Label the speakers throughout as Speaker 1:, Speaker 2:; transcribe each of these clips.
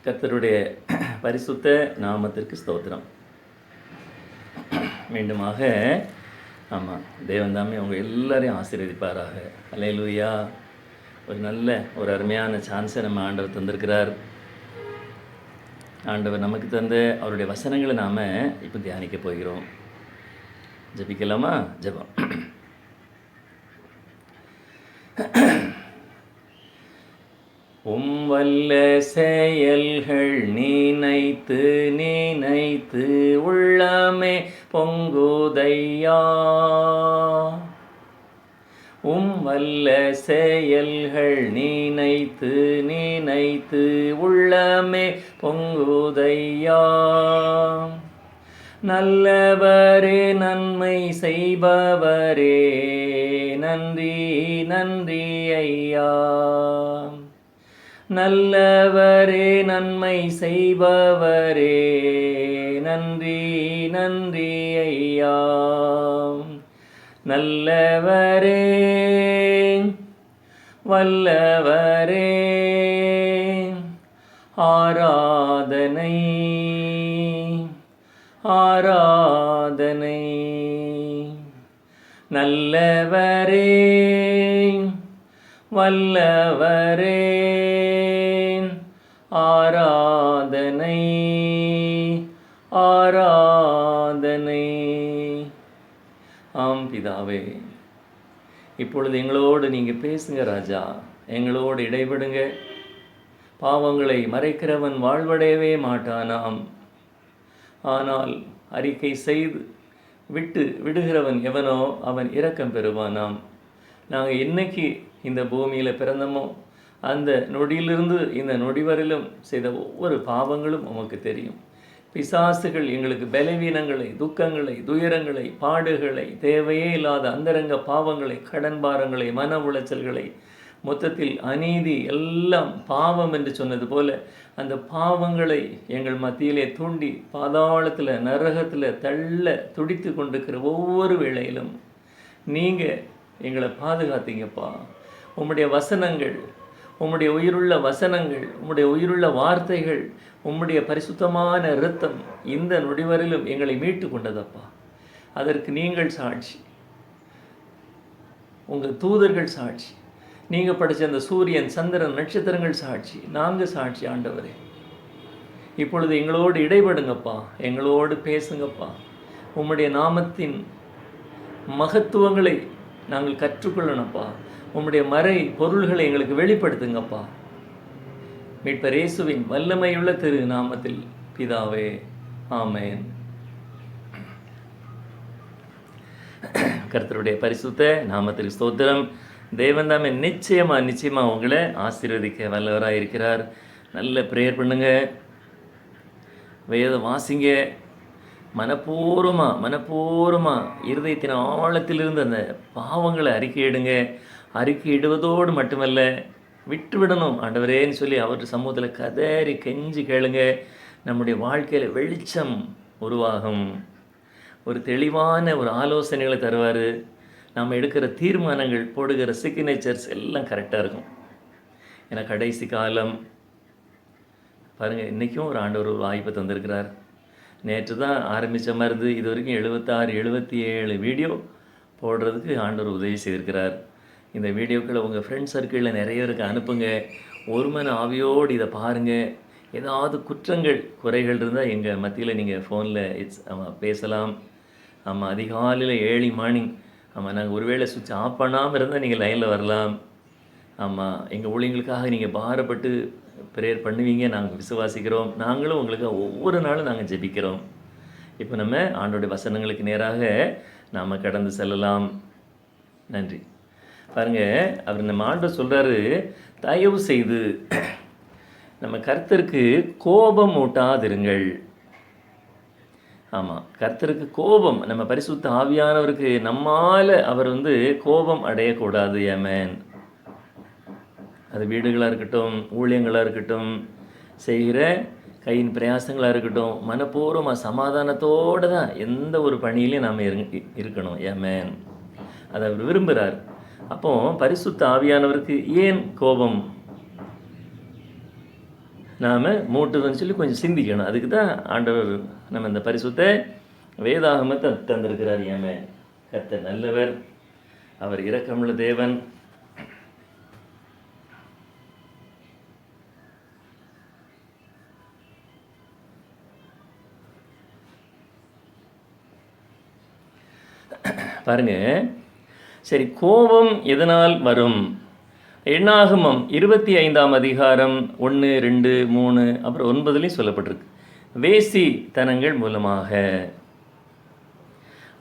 Speaker 1: கர்த்தருடைய பரிசுத்த நாமத்திற்கு ஸ்தோத்திரம். மீண்டுமாக ஆமாம், தேவன் தாமே அவங்க எல்லாரையும் ஆசீர்வதிப்பாராக. அல்லேலூயா. ஒரு அருமையான சான்ஸை நம்ம ஆண்டவர் தந்திருக்கிறார். ஆண்டவர் நமக்கு தந்த அவருடைய வசனங்களை நாம் இப்போ தியானிக்க போகிறோம். ஜெபிக்கலாமா? ஜெபம். வல்ல செயல்கள் நினைத்து நினைத்து உள்ளமே பொங்குதையா. வல்ல செயல்கள் நினைத்து நினைத்து உள்ளமே பொங்குதையா. நல்லவரே நன்மை செய்பவரே நன்றி நன்றி ஐயா. நல்லவரே நன்மை செய்பவரே நன்றி நன்றி ஐயா. நல்லவரே வல்லவரே ஆராதனை ஆராதனை. நல்லவரே வல்லவரே ஆராதனை ஆராதனை. ஆம் பிதாவே, இப்பொழுது எங்களோடு நீங்கள் பேசுங்க ராஜா. எங்களோடு இடைபடுங்க. பாவங்களை மறைக்கிறவன் வாழ்வடையவே மாட்டானாம். ஆனால் அறிக்கை செய்து விடுகிறவன் எவனோ அவன் இரக்கம் பெறுவானாம். நாங்கள் என்னைக்கு இந்த பூமியில் பிறந்தமோ அந்த நொடியிலிருந்து இந்த நொடி வரையிலும் செய்த ஒவ்வொரு பாவங்களும் உமக்கு தெரியும். பிசாசுகள் எங்களுக்கு பலவீனங்களை, துக்கங்களை, துயரங்களை, பாடுகளை, தேவையே இல்லாத அந்தரங்க பாவங்களை, கடன் பாரங்களை, மன உளைச்சல்களை, மொத்தத்தில் அநீதி எல்லாம் பாவம் என்று சொன்னது போல அந்த பாவங்களை எங்கள் மத்தியிலே தூண்டி பாதாளத்தில் நரகத்தில் தள்ள துடித்து கொண்டிருக்கிற ஒவ்வொரு வேளையிலும் நீங்கள் எங்களை பாதுகாத்தீங்கப்பா. உம்முடைய வசனங்கள், உம்முடைய உயிருள்ள வசனங்கள், உம்முடைய உயிருள்ள வார்த்தைகள், உம்முடைய பரிசுத்தமான இரத்தம் இந்த நொடிவரையிலும் எங்களை மீட்டு கொண்டதப்பா. அதற்கு நீங்கள் சாட்சி, உங்கள் தூதர்கள் சாட்சி, நீங்கள் படித்த அந்த சூரியன், சந்திரன், நட்சத்திரங்கள் சாட்சி, நாங்கள் சாட்சி. ஆண்டவரே, இப்பொழுது எங்களோடு இடைபடுங்கப்பா, எங்களோடு பேசுங்கப்பா. உம்முடைய நாமத்தின் மகத்துவங்களை நாங்கள் கற்றுக்கொள்ளணும்ப்பா. உம்முடைய மறை பொருள்களை எங்களுக்கு வெளிப்படுத்துங்கப்பா. மீட்பர் இயேசுவின் வல்லமையுள்ள திரு நாமத்தில் பிதாவே, ஆமென். கர்த்தருடைய பரிசுத்த நாமத்தில் ஸ்தோத்திரம். தேவன் தாமே நிச்சயமாக உங்களை ஆசீர்வதிக்க வல்லவராக இருக்கிறார். நல்ல ப்ரேயர் பண்ணுங்க, வேதம் வாசிங்க, மனப்பூர்வமாக இருதயத்தின் ஆழத்திலிருந்து அந்த பாவங்களை அறிக்கையிடுங்க. அறிக்கையிடுவதோடு மட்டுமல்ல, விட்டுவிடணும் ஆண்டவரேன்னு சொல்லி அவர் சமூகத்தில் கதறி கெஞ்சி கேளுங்க. நம்முடைய வாழ்க்கையில் வெளிச்சம் உருவாகும். ஒரு தெளிவான ஒரு ஆலோசனைகளை தருவார். நம்ம எடுக்கிற தீர்மானங்கள், போடுகிற சிக்னேச்சர்ஸ் எல்லாம் கரெக்டாக இருக்கும். ஏன்னா கடைசி காலம் பாருங்கள், இன்றைக்கும் ஒரு ஆண்டவர் ஒரு வாய்ப்பை தந்திருக்கிறார். நேற்று தான் ஆரம்பித்த மாதிரி இருந்து இது வரைக்கும் 76-77 வீடியோ போடுறதுக்கு ஆண்டவர் உதவி செய்திருக்கிறார். இந்த வீடியோக்களை உங்கள் ஃப்ரெண்ட் சர்க்கிளில் நிறைய பேருக்கு அனுப்புங்க. ஒரு மன ஆவியோடு இதை பாருங்கள். ஏதாவது குற்றங்கள், குறைகள் இருந்தால் எங்கள் மத்தியில் நீங்கள் ஃபோனில் பேசலாம். ஆமாம், அதிகாலையில் 7 மார்னிங். ஆமாம், நாங்கள் ஒருவேளை சுவிட்ச் ஆஃப் பண்ணாமல் இருந்தால் நீங்கள் லைனில் வரலாம். ஆமாம், எங்கள் ஊழியங்களுக்காக நீங்கள் பாரப்பட்டு ப்ரேயர் பண்ணுவீங்க, நாங்கள் விசுவாசிக்கிறோம். நாங்களும் உங்களுக்காக ஒவ்வொரு நாளும் நாங்கள் ஜெபிக்கிறோம். இப்போ நம்ம ஆண்டோடைய வசனங்களுக்கு நேராக நாம் கடந்து செல்லலாம். நன்றி. பாருங்கள், அவர் நம்ம ஆண்டவர் சொல்கிறாரு, தயவு செய்து நம்ம கர்த்தருக்கு கோபம் ஊட்டாதிருங்கள். ஆமாம், கர்த்தருக்கு கோபம், நம்ம பரிசுத்த ஆவியானவருக்கு நம்மால் அவர் கோபம் அடையக்கூடாது. ஆமென். அது வீடுகளாக இருக்கட்டும், ஊழியங்களாக இருக்கட்டும், செய்கிற கையின் பிரயாசங்களாக இருக்கட்டும், மனப்பூர்வமாக சமாதானத்தோடு தான் எந்த ஒரு பணியிலையும் நாம் இருக்கணும். ஆமென். அதை அவர் விரும்புகிறார். அப்போ பரிசுத்த ஆவியானவருக்கு ஏன் கோபம்? நாம் மூட்டுதுன்னு சொல்லி கொஞ்சம் சிந்திக்கணும். அதுக்கு தான் ஆண்டவர் நம்ம இந்த பரிசுத்த வேதாகமத்தை தந்திருக்கிறார். ஏமே கர்த்தர் நல்லவர், அவர் இரக்கமுள்ள தேவன். பாருங்க, சரி, கோபம் எதனால் வரும்? எண்ணாகமம் 25ஆம் அதிகாரம் 1, 2, 3 அப்புறம் 9 சொல்லப்பட்டிருக்கு. வேசி தனங்கள் மூலமாக,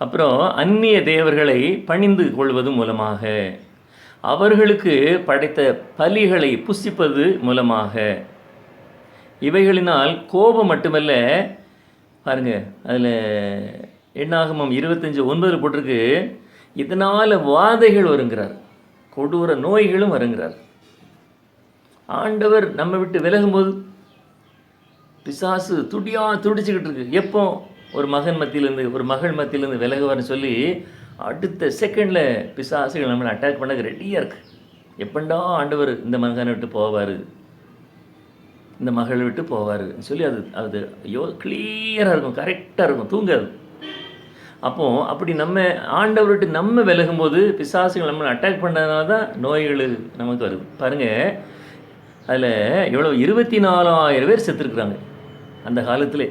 Speaker 1: அப்புறம் அந்நிய தேவர்களை பணிந்து கொள்வது மூலமாக, அவர்களுக்கு படைத்த பலிகளை புசிப்பது மூலமாக, இவைகளினால் கோபம் மட்டுமல்ல. பாருங்க, அதில் எண்ணாகமம் 25:9 போட்டிருக்கு, இதனால் வாதைகள் வருங்கிறார், கொடூர நோய்களும் வருங்கிறார். ஆண்டவர் நம்ம விட்டு விலகும்போது பிசாசு துடிச்சுக்கிட்டு இருக்கு. எப்போ ஒரு மகன் மத்தியிலேருந்து ஒரு மகள் மத்தியிலேருந்து விலகுவார்னு சொல்லி அடுத்த செகண்டில் பிசாசுகள் நம்மளை அட்டாக் பண்ண ரெடியாக இருக்கு. எப்பண்டா ஆண்டவர் இந்த மகனை விட்டு போவார், இந்த மகளை விட்டு போவார் சொல்லி அது கிளியராக இருக்கும், கரெக்டாக இருக்கும், தூங்காது. அப்போது அப்படி நம்ம ஆண்டவர்கிட்ட நம்ம விலகும்போது பிசாசுகள் நம்மளை அட்டாக் பண்ணதுனால தான் நோய்கள் நமக்கு வருது. பாருங்கள், அதில் எவ்வளோ 24,000 பேர் செத்துருக்குறாங்க அந்த காலத்திலே.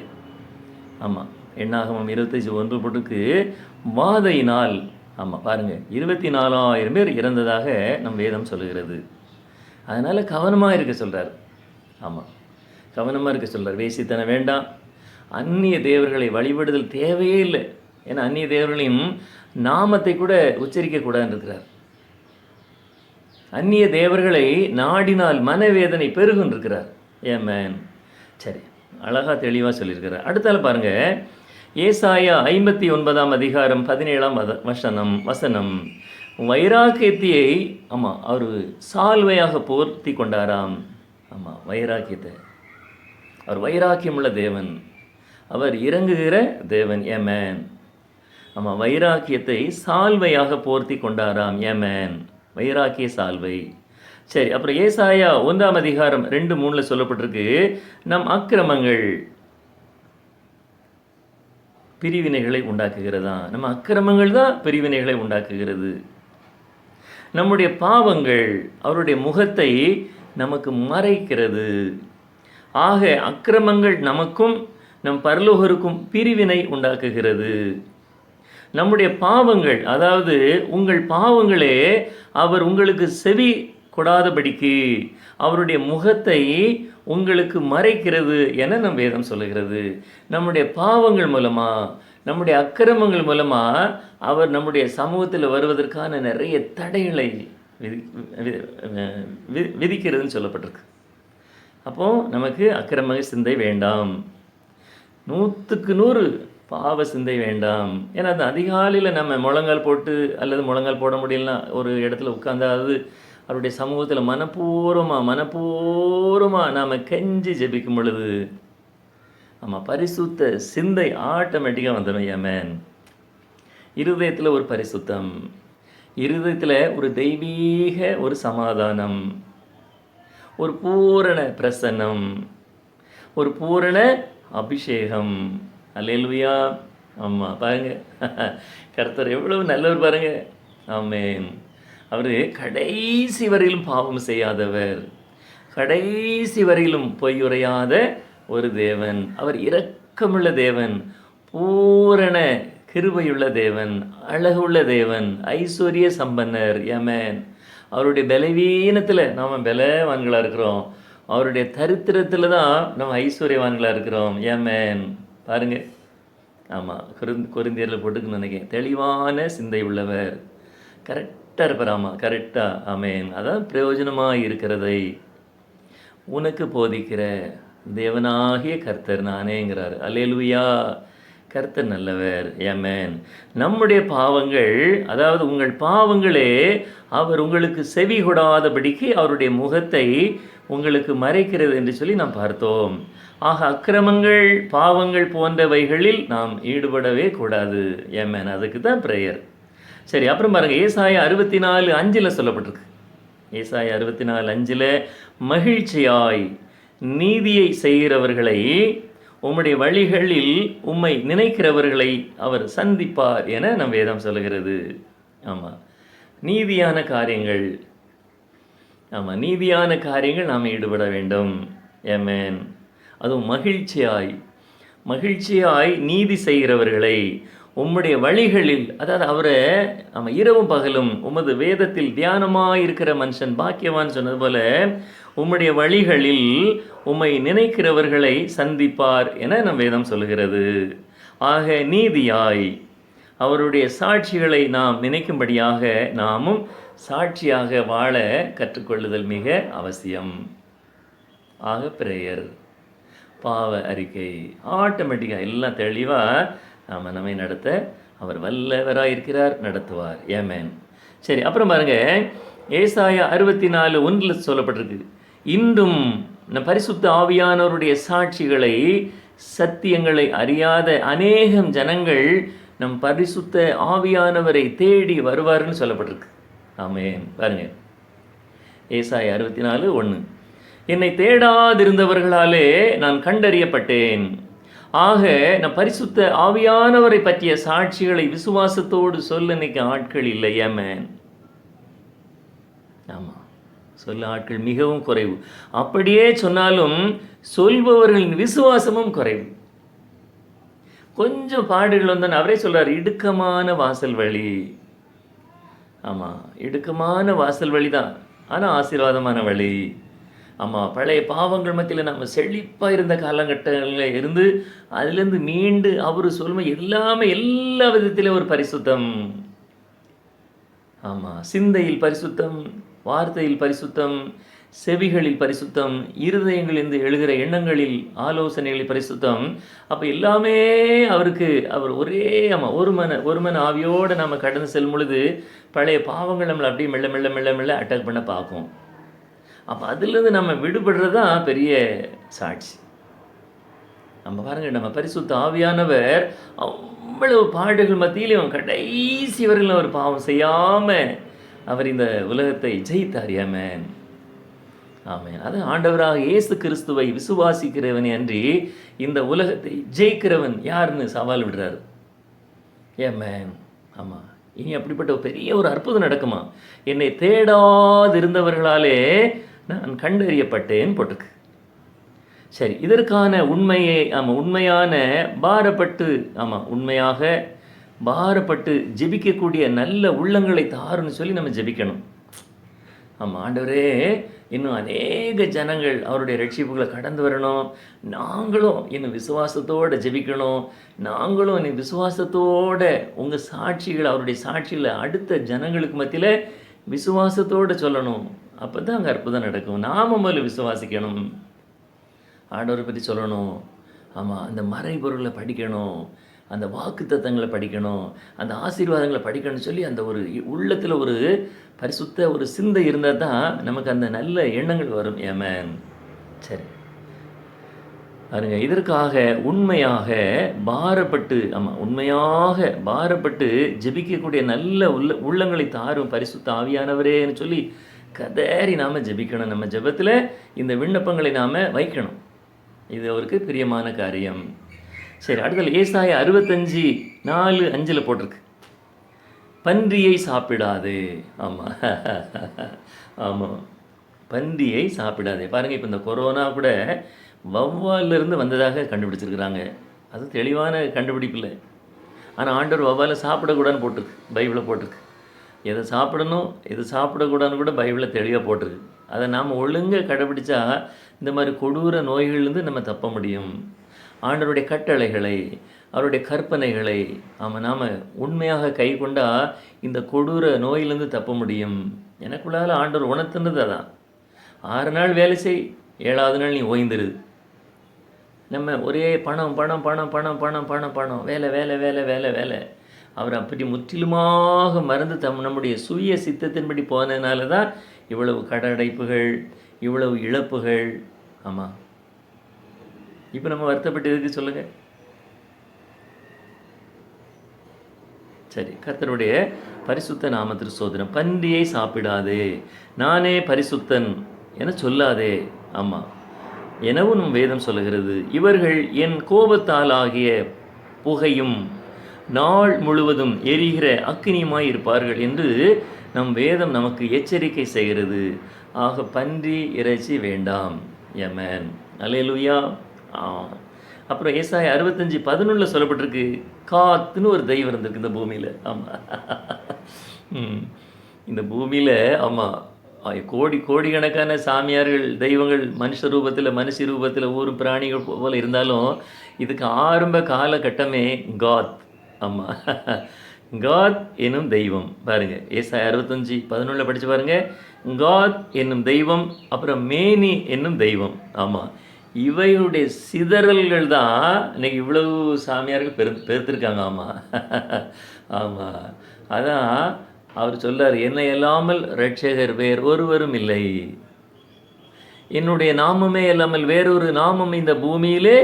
Speaker 1: ஆமாம், எண்ணாகமம் 25:1 போட்டுக்கு வாதையினால். ஆமாம், பாருங்கள், 24,000 பேர் இறந்ததாக நம் வேதம் சொல்லுகிறது. அதனால் கவனமாக இருக்க சொல்கிறார். ஆமாம், கவனமாக இருக்க சொல்கிறார். வேசித்தனம் வேண்டாம், அந்நிய தேவர்களை வழிபடுதல் தேவையே இல்லை. ஏன்னா அந்நிய தேவர்களின் நாமத்தை கூட உச்சரிக்கக்கூடாதுன்னு இருக்கிறார். அந்நிய தேவர்களை நாடினால் மனவேதனை பெருகுன்னு இருக்கிறார். ஏமேன். சரி, அழகாக தெளிவாக சொல்லியிருக்கிறார். அடுத்தால பாருங்கள், ஏசாயா 59ஆம் அதிகாரம் 17ஆம் வசனம், வைராக்கியத்தை அவர் சால்வையாக போர்த்தி கொண்டாராம். ஆமாம், வைராக்கியத்தை, அவர் வைராக்கியமுள்ள தேவன், அவர் இறங்குகிற தேவன். ஏமேன். ஆமாம், வைராக்கியத்தை சால்வையாக போர்த்தி கொண்டாராம். ஏமேன், வைராக்கிய சால்வை. சரி, அப்புறம் ஏசாயா 1ஆம் அதிகாரம் 2-3 சொல்லப்பட்டிருக்கு, நம் அக்கிரமங்கள் பிரிவினைகளை உண்டாக்குகிறதா. நம்ம அக்கிரமங்கள் தான் பிரிவினைகளை உண்டாக்குகிறது. நம்முடைய பாவங்கள் அவருடைய முகத்தை நமக்கு மறைக்கிறது. ஆக அக்கிரமங்கள் நமக்கும் நம் பரலோகருக்கும் பிரிவினை உண்டாக்குகிறது. நம்முடைய பாவங்கள், அதாவது உங்கள் பாவங்களே அவர் உங்களுக்கு செவி கொடாதபடிக்கு அவருடைய முகத்தை உங்களுக்கு மறைக்கிறது என நம் வேதம் சொல்லுகிறது. நம்முடைய பாவங்கள் மூலமாக, நம்முடைய அக்கிரமங்கள் மூலமாக அவர் நம்முடைய சமூகத்தில் வருவதற்கான நிறைய தடைகளை விதிக்கிறதுன்னு சொல்லப்பட்டிருக்கு. அப்போது நமக்கு அக்கிரம சிந்தை வேண்டாம், 100க்கு 100 பாவ சிந்தை வேண்டாம். ஏன்னா அது அதிகாலையில் நம்ம முழங்கால் போட்டு அல்லது முழங்கால் போட முடியலன்னா ஒரு இடத்துல உட்கார்ந்தாவது அவருடைய சமூகத்தில் மனப்பூர்வமாக நாம் கெஞ்சி ஜெபிக்கும் பொழுது ஆமாம், பரிசுத்த சிந்தை ஆட்டோமேட்டிக்காக வந்துடும். ஏமேன். இருதயத்தில் ஒரு பரிசுத்தம், இருதயத்தில் ஒரு தெய்வீக ஒரு சமாதானம், ஒரு பூரண பிரசன்னம், ஒரு பூரண அபிஷேகம். அல்லேலூயா. ஆமாம், பாருங்கள், கர்த்தர் எவ்வளவு நல்லவர் பாருங்கள். ஆமென். அவர் கடைசி வரையிலும் பாவம் செய்யாதவர், கடைசி வரையிலும் பொய்யுரையாத ஒரு தேவன். அவர் இரக்கமுள்ள தேவன், பூரண கிருபையுள்ள தேவன், அழகுள்ள தேவன், ஐஸ்வர்ய சம்பன்னர். ஏமேன். அவருடைய பலவீனத்தில் நாம் பலவான்களாக இருக்கிறோம், அவருடைய தரித்திரத்தில் தான் நம்ம ஐஸ்வர்யவான்களாக இருக்கிறோம். ஏமேன். பாருங்கள். ஆமாம், கொரிந்தியரில் போட்டுக்குன்னு நினைக்கிறேன், தெளிவான சிந்தை உள்ளவர், கரெக்டாக இருப்பார். ஆமாம், கரெக்டாக. ஆமேன். அதான் பிரயோஜனமாக இருக்கிறதை உனக்கு போதிக்கிற தேவனாகிய கர்த்தர் நானேங்கிறார். அல்லேலூயா. கர்த்தர் நல்லவர். ஏமேன். நம்முடைய பாவங்கள், அதாவது உங்கள் பாவங்களே அவர் உங்களுக்கு செவி கொடாதபடிக்கு அவருடைய முகத்தை உங்களுக்கு மறைக்கிறது என்று சொல்லி நாம் பார்த்தோம். ஆக அக்கிரமங்கள், பாவங்கள் போன்றவைகளில் நாம் ஈடுபடவே கூடாது. ஏமேன். அதுக்கு தான் ப்ரேயர். சரி, அப்புறம் பாருங்கள், ஏசாயா 64:5 சொல்லப்பட்டிருக்கு. ஏசாயா 64:5, மகிழ்ச்சியாய் நீதியை செய்கிறவர்களை, உம்முடைய வழிகளில் உம்மை நினைக்கிறவர்களை அவர் சந்திப்பார் என நம் வேதம் சொல்லுகிறது. ஆமாம், நீதியான காரியங்கள், ஆமாம், நீதியான காரியங்கள் நாம் ஈடுபட வேண்டும். ஆமென். அதுவும் மகிழ்ச்சியாய் நீதி செய்கிறவர்களை உம்முடைய வழிகளில், அதாவது அவரை நம்ம இரவும் பகலும் உமது வேதத்தில் தியானமாயிருக்கிற மனுஷன் பாக்கியவான் சொன்னது போல, உம்முடைய வழிகளில் உம்மை நினைக்கிறவர்களை சந்திப்பார் என நம் வேதம் சொல்லுகிறது. ஆக நீதியாய் அவருடைய சாட்சிகளை நாம் நினைக்கும்படியாக நாமும் சாட்சியாக வாழ கற்றுக்கொள்ளுதல் மிக அவசியம். ஆக பிரேயர், பாவ அறிக்கை, ஆட்டோமேட்டிக்காக எல்லாம் தெளிவாக நம்மை நடத்த அவர் வல்லவராக இருக்கிறார், நடத்துவார். ஆமென். சரி, அப்புறம் பாருங்க, ஏசாயா 64:1 சொல்லப்பட்டிருக்கு, இன்றும் நம் பரிசுத்த ஆவியானவருடைய சாட்சிகளை, சத்தியங்களை அறியாத அநேகம் ஜனங்கள் நம் பரிசுத்த ஆவியானவரை தேடி வருவார்னு சொல்லப்பட்டிருக்கு. ஆமென். பாருங்க, ஏசாயா 64:1, என்னை தேடாதிருந்தவர்களாலே நான் கண்டறியப்பட்டேன். ஆக நம் பரிசுத்த ஆவியானவரை பற்றிய சாட்சிகளை விசுவாசத்தோடு சொல்ல இன்னைக்கு ஆட்கள் இல்லை. ஆமென். ஆமாம், சொல்ல ஆட்கள் மிகவும் குறைவு. அப்படியே சொன்னாலும் சொல்பவர்களின் விசுவாசமும் குறைவு. கொஞ்சம் பாடுகள் வந்தால் அவரே சொல்கிறார், இடுக்கமான வாசல் வழி. ஆமாம், இடுக்கமான வாசல் வழி தான், ஆனால் ஆசீர்வாதமான வழி. ஆமாம், பழைய பாவங்கள் மத்தியில் நம்ம செழிப்பாக இருந்த காலகட்டங்களில் இருந்து அதுலேருந்து மீண்டு அவர் சொல்லும்போது எல்லாமே எல்லா விதத்திலும் ஒரு பரிசுத்தம். ஆமாம், சிந்தையில் பரிசுத்தம், வார்த்தையில் பரிசுத்தம், செவிகளில் பரிசுத்தம், இருதயங்களிலிருந்து எழுகிற எண்ணங்களில், ஆலோசனைகளில் பரிசுத்தம். அப்போ எல்லாமே அவருக்கு, அவர் ஒரே ஒரு மன ஆவியோடு நம்ம கடந்து செல்லும் பொழுது பழைய பாவங்கள் நம்மளை அப்படியே மெல்ல மெல்ல மெல்ல மெல்ல அட்டாக் பண்ண பார்க்கும். அப்போ அதிலிருந்து நம்ம விடுபடுறது தான் பெரிய சாட்சி. நம்ம பாருங்கள், நம்ம பரிசுத்த ஆவியானவர் அவ்வளவு பாடுகள் மத்தியிலும் கடைசி வரையில் அவர் பாவம் செய்யாமல் அவர் இந்த உலகத்தை ஜெயித்தார். ஆமென். ஆமென். அது ஆண்டவராக இயேசு கிறிஸ்துவை விசுவாசிக்கிறவனே அன்றி இந்த உலகத்தை ஜெயிக்கிறவன் யாருன்னு சவால் விடுறாரு. ஆமென். ஆமாம், இனி அப்படிப்பட்ட பெரிய ஒரு அற்புதம் நடக்குமா? என்னை தேடாதிருந்தவர்களாலே நான் கண்டறியப்பட்டேன் போட்டிருக்கு. சரி, இதற்கான உண்மையை, உண்மையான பாரப்பட்டு, உண்மையாக பாரப்பட்டு ஜெபிக்கக்கூடிய நல்ல உள்ளங்களை தாருன்னு சொல்லி நம்ம ஜெபிக்கணும். ஆண்டவரே, இன்னும் அநேக ஜனங்கள் அவருடைய ரட்சிப்புகளை கடந்து வரணும், நாங்களும் இன்னும் விசுவாசத்தோடு ஜெபிக்கணும், நாங்களும் இன்னும் விசுவாசத்தோடு உங்கள் சாட்சிகள், அவருடைய சாட்சிகளை அடுத்த ஜனங்களுக்கு மத்தியில் விசுவாசத்தோடு சொல்லணும். அப்போ தான் அங்கே அற்புதம் நடக்கும். நாம் முதல்ல விசுவாசிக்கணும், ஆண்டவரை பற்றி சொல்லணும். அந்த மறைபொருளை படிக்கணும், அந்த வாக்கு தத்தங்களை படிக்கணும், அந்த ஆசீர்வாதங்களை படிக்கணும்னு சொல்லி அந்த ஒரு உள்ளத்தில் ஒரு பரிசுத்த ஒரு சிந்தை இருந்தால் தான் நமக்கு அந்த நல்ல எண்ணங்கள் வரும். ஆமென். சரி பாருங்க, இதற்காக உண்மையாக பாரப்பட்டு, உண்மையாக பாரப்பட்டு ஜெபிக்கக்கூடிய நல்ல உள்ளங்களை தாரும் பரிசுத்த ஆவியானவரேன்னு சொல்லி கதறி நாம் ஜெபிக்கணும். நம்ம ஜெபத்தில் இந்த விண்ணப்பங்களை நாம் வைக்கணும். இது அவருக்கு பிரியமான காரியம். சரி, அடுத்தது ஏசாயா 65:4-5 போட்டிருக்கு, பன்றியை சாப்பிடாது. ஆமாம், பன்றியை சாப்பிடாதே. பாருங்கள், இப்போ இந்த கொரோனா கூட வௌவாலிருந்து வந்ததாக கண்டுபிடிச்சிருக்கிறாங்க. அது தெளிவான கண்டுபிடிப்பு இல்லை. ஆனால் ஆண்டவர் வௌவாலை சாப்பிடக்கூடாதுன்னு போட்டிருக்கு, பைபிளில் போட்டிருக்கு. எதை சாப்பிடணும் எது சாப்பிடக்கூடாதுன்னு கூட பைபிளில் தெளிவாக போட்டிருக்கு. அதை நாம் ஒழுங்காக கடைபிடிச்சா இந்த மாதிரி கொடூர நோய்கள்லேருந்து நம்ம தப்ப முடியும். ஆண்டவருடைய கட்டளைகளை, அவருடைய கற்பனைகளை நாம் உண்மையாக கை கொண்டால் இந்த கொடூர நோயிலேருந்து தப்ப முடியும். எனக்குள்ளால் ஆண்டவர் உணர்த்துனது அதான், 6 நாள் வேலை செய், 7ஆவது நாள் நீ ஓய்ந்துரு. நம்ம ஒரே பணம் பணம் பணம் பணம் பணம் பணம் பணம் வேலை வேலை வேலை வேலை வேலை அவர் அப்படி முற்றிலுமாக மறந்து நம்முடைய சுய சித்தத்தின்படி போனதுனால தான் இவ்வளவு கடடைப்புகள், இவ்வளவு இழப்புகள். ஆமாம், இப்போ நம்ம வருத்தப்பட்டு எதுக்கு சொல்லுங்கள்? சரி, கர்த்தருடைய பரிசுத்த நாமத்திற்கு ஸ்தோத்திரம். பன்றியை சாப்பிடாதே, நானே பரிசுத்தன் என சொல்லாதே. ஆமாம், எனவும் நம் வேதம் சொல்லுகிறது. இவர்கள் என் கோபத்தால் ஆகிய புகையும் நாள் முழுவதும் எரிகிற அக்கினியுமாய் இருப்பார்கள் என்று நம் வேதம் நமக்கு எச்சரிக்கை செய்கிறது. ஆக பன்றி இறைச்சி வேண்டாம். யமேன். அல்லேலூயா. அப்புறம் ஏசாயா 65:11 சொல்லப்பட்டிருக்கு, காத்துன்னு ஒரு தெய்வம் இருந்திருக்கு இந்த பூமியில். ஆமாம், இந்த பூமியில் ஆமாம் கோடிக்கணக்கான சாமியார்கள், தெய்வங்கள் மனுஷ ரூபத்தில், மனுஷி ரூபத்தில், ஊர் பிராணிகள் போல் இருந்தாலும் இதுக்கு ஆரம்ப காலகட்டமே காத். ஆமாம், காத் என்னும் தெய்வம். பாருங்கள், ஏசாயா 65:11 படித்து பாருங்கள். காத் என்னும் தெய்வம், அப்புறம் மேனி என்னும் தெய்வம். ஆமாம், இவைகளுடைய சிதறல்கள் தான் இன்னைக்கு இவ்வளவு சாமியார்கள் பெருத்திருக்காங்க. ஆமாம் ஆமாம், அதான் அவர் சொல்லார், என்னை இல்லாமல் இரட்சகர் வேறு ஒருவரும் இல்லை, என்னுடைய நாமமே இல்லாமல் வேறொரு நாமம் இந்த பூமியிலே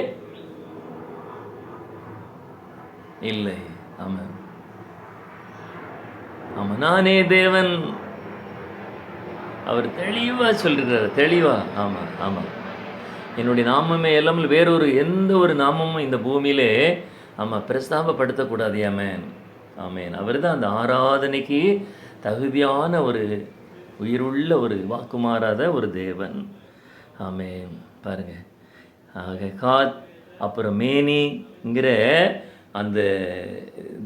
Speaker 1: இல்லை. ஆமாம் ஆமாம், நானே தேவன். அவர் தெளிவாக சொல்லிருக்கிறார், தெளிவா. ஆமாம் ஆமாம், என்னுடைய நாமமே இல்லாமல் வேறொரு எந்த ஒரு நாமமும் இந்த பூமியிலே ஆமாம் பிரஸ்தாபப்படுத்தக்கூடாது. ஆமேன் ஆமேன். அவர் தான் அந்த ஆராதனைக்கு தகுதியான ஒரு உயிருள்ள ஒரு வாக்குமாறாத ஒரு தேவன். ஆமேன். பாருங்க, ஆக காத் அப்புறம் மேனிங்கிற அந்த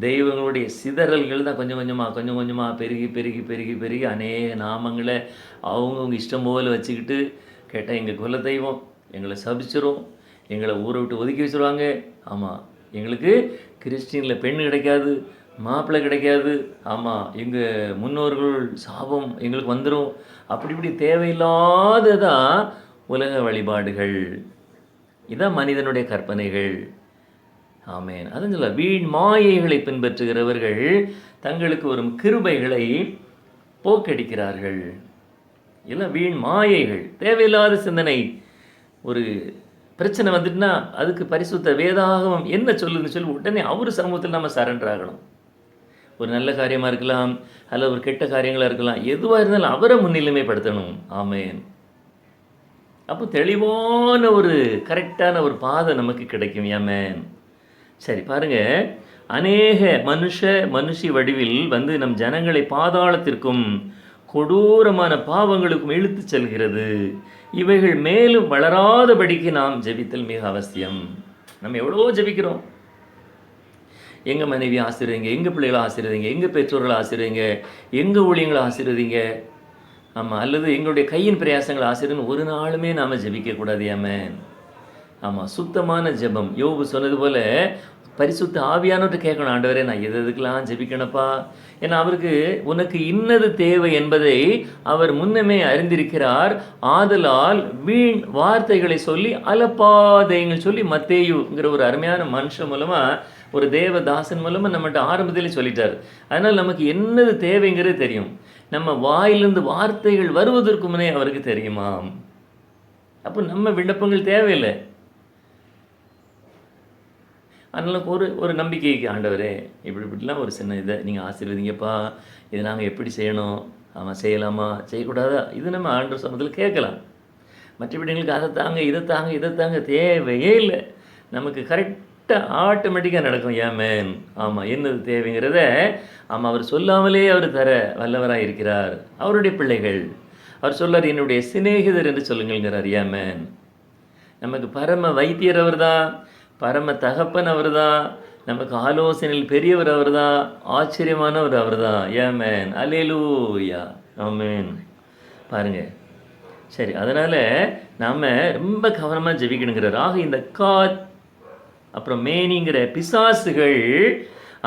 Speaker 1: தெய்வங்களுடைய சிதறல்கள் தான் கொஞ்சம் கொஞ்சமாக பெருகி பெருகி பெருகி பெருகி அநேக நாமங்களை அவங்கவுங்க இஷ்டம் போல் வச்சுக்கிட்டு கேட்டால் எங்கள் குல தெய்வம் எங்களை சபிச்சிரும், எங்களை ஊரை விட்டு ஒதுக்கி வச்சுருவாங்க. ஆமாம், எங்களுக்கு கிறிஸ்டினில் பெண் கிடைக்காது, மாப்பிள்ளை கிடைக்காது. ஆமாம், எங்கள் முன்னோர்கள் சாபம் எங்களுக்கு வந்துடும். அப்படி இப்படி தேவையில்லாததான் உலக வழிபாடுகள். இதான் மனிதனுடைய கற்பனைகள். ஆமேன். அதான் சொல்ல, வீண் மாயைகளை பின்பற்றுகிறவர்கள் தங்களுக்கு வரும் கிருபைகளை போக்கடிக்கிறார்கள். இல்லை, வீண் மாயைகள், தேவையில்லாத சிந்தனை. ஒரு பிரச்சனை வந்துட்டுனா அதுக்கு பரிசுத்த வேதாகமம் என்ன சொல்லுதுன்னு சொல்லி உடனே அவர் சமூகத்தில் நம்ம சரண்டர் ஆகணும். ஒரு நல்ல காரியமாக இருக்கலாம், அல்ல ஒரு கெட்ட காரியங்களாக இருக்கலாம், எதுவாக இருந்தாலும் அவரை முன்னிலைமைப்படுத்தணும். ஆமேன். அப்போ தெளிவான ஒரு கரெக்டான ஒரு பாதை நமக்கு கிடைக்கும். ஆமேன். சரி, பாருங்கள், அநேக மனுஷி வடிவில் வந்து நம் ஜனங்களை பாதாளத்திற்கும் கொடூரமான பாவங்களுக்கும் இழுத்து செல்கிறது. இவைகள் மேலும் வளராதபடிக்கு நாம் ஜெபித்தல் மிக அவசியம். நம்ம எவ்வளோ ஜெபிக்கிறோம், எங்கள் மனைவி ஆசீர்வதிங்க, எங்கள் பிள்ளைகளை ஆசீர்வதிங்க, எங்கள் பெற்றோர்களை ஆசீர்வதிங்க, எங்கள் ஊழியங்களை ஆசீர்வதிங்க. ஆமாம், அல்லது எங்களுடைய கையின் பிரயாசங்களை ஆசீர்வதின்னு ஒரு நாளுமே நாம் ஜெபிக்கக்கூடாது. ஆமேன். ஆமாம், சுத்தமான ஜெபம். யோபு சொன்னது போல் பரிசுத்த ஆவியானவர்கிட்ட கேட்கணும், ஆண்டவரே நான் எதுக்கெல்லாம் ஜெபிக்கணப்பா. ஏன்னா அவருக்கு உனக்கு இன்னது தேவை என்பதை அவர் முன்னமே அறிந்திருக்கிறார். ஆதலால் வீண் வார்த்தைகளை சொல்லி அலப்பாதைங்கள் சொல்லி மத்தேயுங்கிற ஒரு அருமையான மனுஷன் மூலமாக, ஒரு தேவதாசன் மூலமாக நம்மகிட்ட ஆரம்பத்திலே சொல்லிட்டார். அதனால் நமக்கு என்னது தேவைங்கிறது தெரியும். நம்ம வாயிலிருந்து வார்த்தைகள் வருவதற்கு முன்னே அவருக்கு தெரியுமாம். அப்போ நம்ம விண்ணப்பங்கள் தேவையில்லை. அதனால் ஒரு நம்பிக்கைக்கு, ஆண்டவரே இப்படிலாம் ஒரு சின்ன இதை நீங்கள் ஆசீர்வதிங்கப்பா, இதை நாங்கள் எப்படி செய்யணும், ஆமாம் செய்யலாமா செய்யக்கூடாதா, இது நம்ம ஆண்டவர் சமூகத்தில் கேட்கலாம். மற்றபடி எங்களுக்கு அதை தாங்க இதை தாங்க தேவையே இல்லை. நமக்கு கரெக்டாக ஆட்டோமேட்டிக்காக நடக்கும். ஏமேன். ஆமாம், என்னது தேவைங்கிறத ஆமாம் அவர் சொல்லாமலே அவர் தர வல்லவராக இருக்கிறார். அவருடைய பிள்ளைகள் அவர் சொல்லார், என்னுடைய சிநேகிதர் என்று சொல்லுங்கள்ங்கிறார். ஏமேன். நமக்கு பரம வைத்தியர் அவர் தான், பரம தகப்பன் அவர் தான், நமக்கு ஆலோசனையில் பெரியவர் அவர் தான், ஆச்சரியமானவர் அவர் தான். ஏமேன். அல்லேலூயா. ஆமேன். பாருங்கள், சரி, அதனால் நாம் ரொம்ப கவனமாக ஜெபிக்கணுங்கிறார். ஆக இந்த காத் அப்புறம் மேனிங்கிற பிசாசுகள்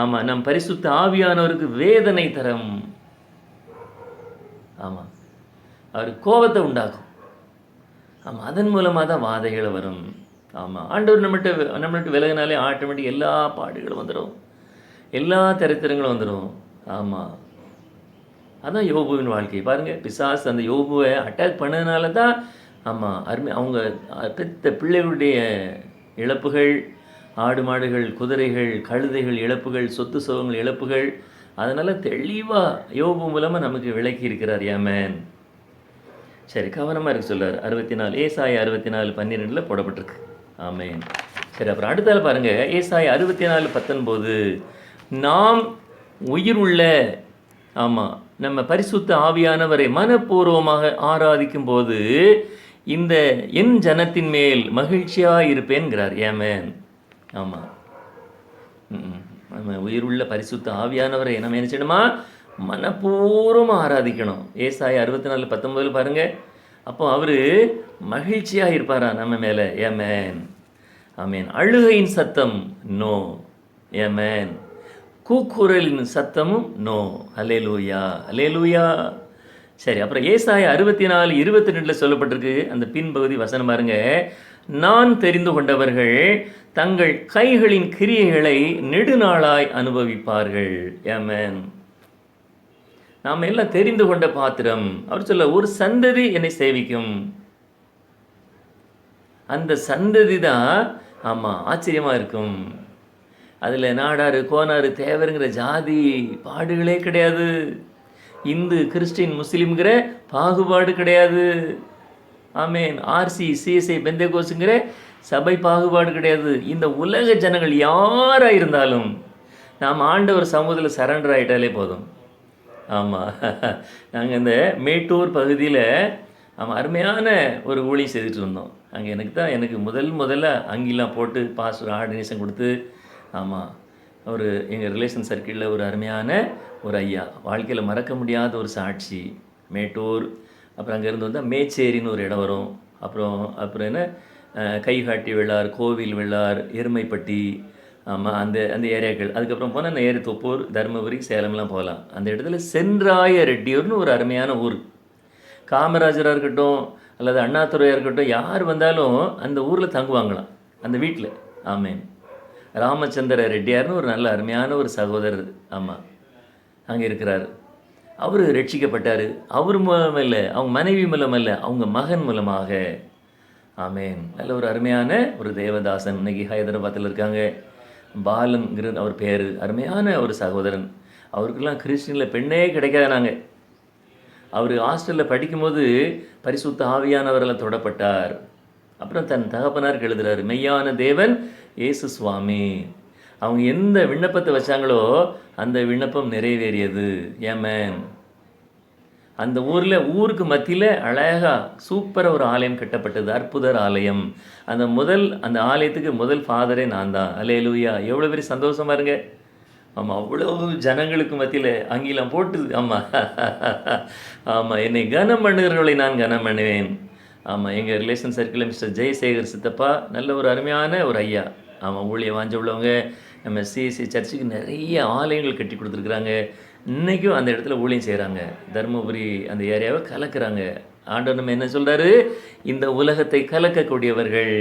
Speaker 1: ஆமாம் நம் பரிசுத்த ஆவியானவருக்கு வேதனை தரும். ஆமாம், அவர் கோபத்தை உண்டாக்கும். ஆமாம், அதன் மூலமாக தான் வாதைகள் வரும். ஆமாம், ஆண்டவர் நம்மகிட்ட விலகினாலே ஆட்டோமேட்டிக் எல்லா பாடுகளும் வந்துடும், எல்லா தரித்திரங்களும் வந்துடும். ஆமாம், அதான் யோபுவின் வாழ்க்கை. பாருங்கள், பிசாசு அந்த யோபுவை அட்டாக் பண்ணதுனால தான் ஆமாம் அவங்க பெத்த பிள்ளைகளுடைய இழப்புகள், ஆடு மாடுகள், குதிரைகள், கழுதைகள் இழப்புகள், சொத்து சுகங்கள் இழப்புகள், அதனால் தெளிவாக யோபு மூலமாக நமக்கு விளக்கி இருக்கிறார். ஏமேன். சரி, கவனமாக இருக்க சொல்றாரு. 64 ஏசாயா 64:12 போடப்பட்டிருக்கு. ஆமென். சரி, அப்புறம் அடுத்தால பாருங்க, ஏசாயா 64:19 நாம் உயிர் உள்ள, ஆமாம், நம்ம பரிசுத்த ஆவியானவரை மனப்பூர்வமாக ஆராதிக்கும் போது இந்த என் ஜனத்தின் மேல் மகிழ்ச்சியாக இருப்பேன்கிறார். ஏமேன். ஆமாம். நம்ம உயிருள்ள பரிசுத்த ஆவியானவரை நம்ம என்ன செய்யணுமா? மனப்பூர்வமாக ஆராதிக்கணும். ஏசாயா 64:19 பாருங்க. அப்போ அவர் மகிழ்ச்சியாக இருப்பாரா நம்ம மேலே. ஏமேன். ஆமேன். அழுகையின் சத்தம் நோ. ஏமேன். கூக்குரலின் சத்தமும் நோ. அல்லேலூயா, அல்லேலூயா. சரி, அப்புறம் ஏசாயா 64:22 சொல்லப்பட்டிருக்கு. அந்த பின்பகுதி வசனம் பாருங்க. நான் தெரிந்து கொண்டவர்கள் தங்கள் கைகளின் கிரியைகளை நெடுநாளாய் அனுபவிப்பார்கள். ஆமென். நாம் எல்லாம் தெரிந்து கொண்ட பாத்திரம். அவர் சொல்ல, ஒரு சந்ததி என்னை சேவிக்கும். அந்த சந்ததி தான், ஆமாம், ஆச்சரியமாக இருக்கும். அதில் நாடாரு கோனாரு தேவருங்கிற ஜாதி பாடுகளே கிடையாது. இந்து கிறிஸ்டின் முஸ்லீம்ங்கிற பாகுபாடு கிடையாது. ஆமேன். ஆர்சி சிஎஸ்ஐ பெந்தேகோஸுங்கிற சபை பாகுபாடு கிடையாது. இந்த உலக ஜனங்கள் யாராக இருந்தாலும் நாம் ஆண்டவர் சமூகத்தில் சரண்டர் ஆகிட்டாலே போதும். ஆமாம். நாங்கள் இந்த மேட்டூர் பகுதியில் அருமையான ஒரு ஊழியம் செய்துட்டு இருந்தோம். அங்கே எனக்கு முதல்ல அங்கெல்லாம் போட்டு பாஸ்டர் ஆர்டினேஷன் கொடுத்து, ஆமாம், ஒரு எங்கள் ரிலேஷன் சர்க்கிளில் ஒரு அருமையான ஒரு ஐயா, வாழ்க்கையில் மறக்க முடியாத ஒரு சாட்சி. மேட்டூர், அப்புறம் அங்கேருந்து வந்தால் மேச்சேரின்னு ஒரு இடம் வரும். அப்புறம் என்ன, கைகாட்டி வெள்ளார், கோவில் வெள்ளார், எருமைப்பட்டி, ஆமாம், அந்த ஏரியாக்கள். அதுக்கப்புறம் போனால் நேரு தொப்பூர், தருமபுரி, சேலம்லாம் போகலாம். அந்த இடத்துல சென்றாய ரெட்டியூர்னு ஒரு அருமையான ஊர். காமராஜராக இருக்கட்டும் அல்லது அண்ணாதுரையாக இருக்கட்டும், யார் வந்தாலும் அந்த ஊரில் தங்குவாங்களாம், அந்த வீட்டில். ஆமேன். ராமச்சந்திர ரெட்டியார்னு ஒரு நல்ல அருமையான ஒரு சகோதரர், ஆமாம், அங்கே இருக்கிறார். அவர் ரட்சிக்கப்பட்டார். அவர் மூலம் இல்லை, அவங்க மனைவி மூலம் இல்லை, அவங்க மகன் மூலமாக. ஆமேன். நல்ல ஒரு அருமையான ஒரு தேவதாசன். இன்னைக்கு ஹைதராபாத்தில் இருக்காங்க. பாலன்கிற அவர் பேர். அருமையான ஒரு சகோதரன். அவருக்கெல்லாம் கிறிஸ்டினில் பெண்ணே கிடைக்காத நாங்கள். அவர் ஹாஸ்டலில் படிக்கும்போது பரிசுத்த ஆவியானவரால் தொடப்பட்டார். அப்புறம் தன் தகப்பனாருக்கு எழுதுகிறார், மெய்யான தேவன் இயேசு சுவாமி. அவங்க எந்த விண்ணப்பத்தை வச்சாங்களோ அந்த விண்ணப்பம் நிறைவேறியது. ஏமேன். அந்த ஊருக்கு மத்தியில் அழகாக சூப்பராக ஒரு ஆலயம் கட்டப்பட்டது, அற்புதர் ஆலயம். அந்த ஆலயத்துக்கு முதல் ஃபாதரே நான் தான். அல்லேலூயா. எவ்வளோ பெரிய சந்தோஷமாக இருங்க. ஆமாம், அவ்வளோ ஜனங்களுக்கு மத்தியில் அங்கெல்லாம் போட்டு, ஆமாம், ஆமாம், என்னை கனம் பண்ணுகிறவர்களை நான் கனம் பண்ணுவேன். ஆமாம், எங்கள் ரிலேஷன் சர்க்கிளில் மிஸ்டர் ஜெயசேகர் சித்தப்பா நல்ல ஒரு அருமையான ஒரு ஐயா. ஆமாம், ஊழியம் வாஞ்ச உள்ளவங்க. நம்ம சிஎஸ்சி சர்ச்சுக்கு நிறைய ஆலயங்கள் கட்டி கொடுத்துருக்குறாங்க. இன்றைக்கும் அந்த இடத்துல ஊழியம் செய்கிறாங்க. தருமபுரி அந்த ஏரியாவை கலக்கிறாங்க. ஆண்டவர் நம்ம என்ன சொல்கிறாரு? இந்த உலகத்தை கலக்கக்கூடியவர்கள்.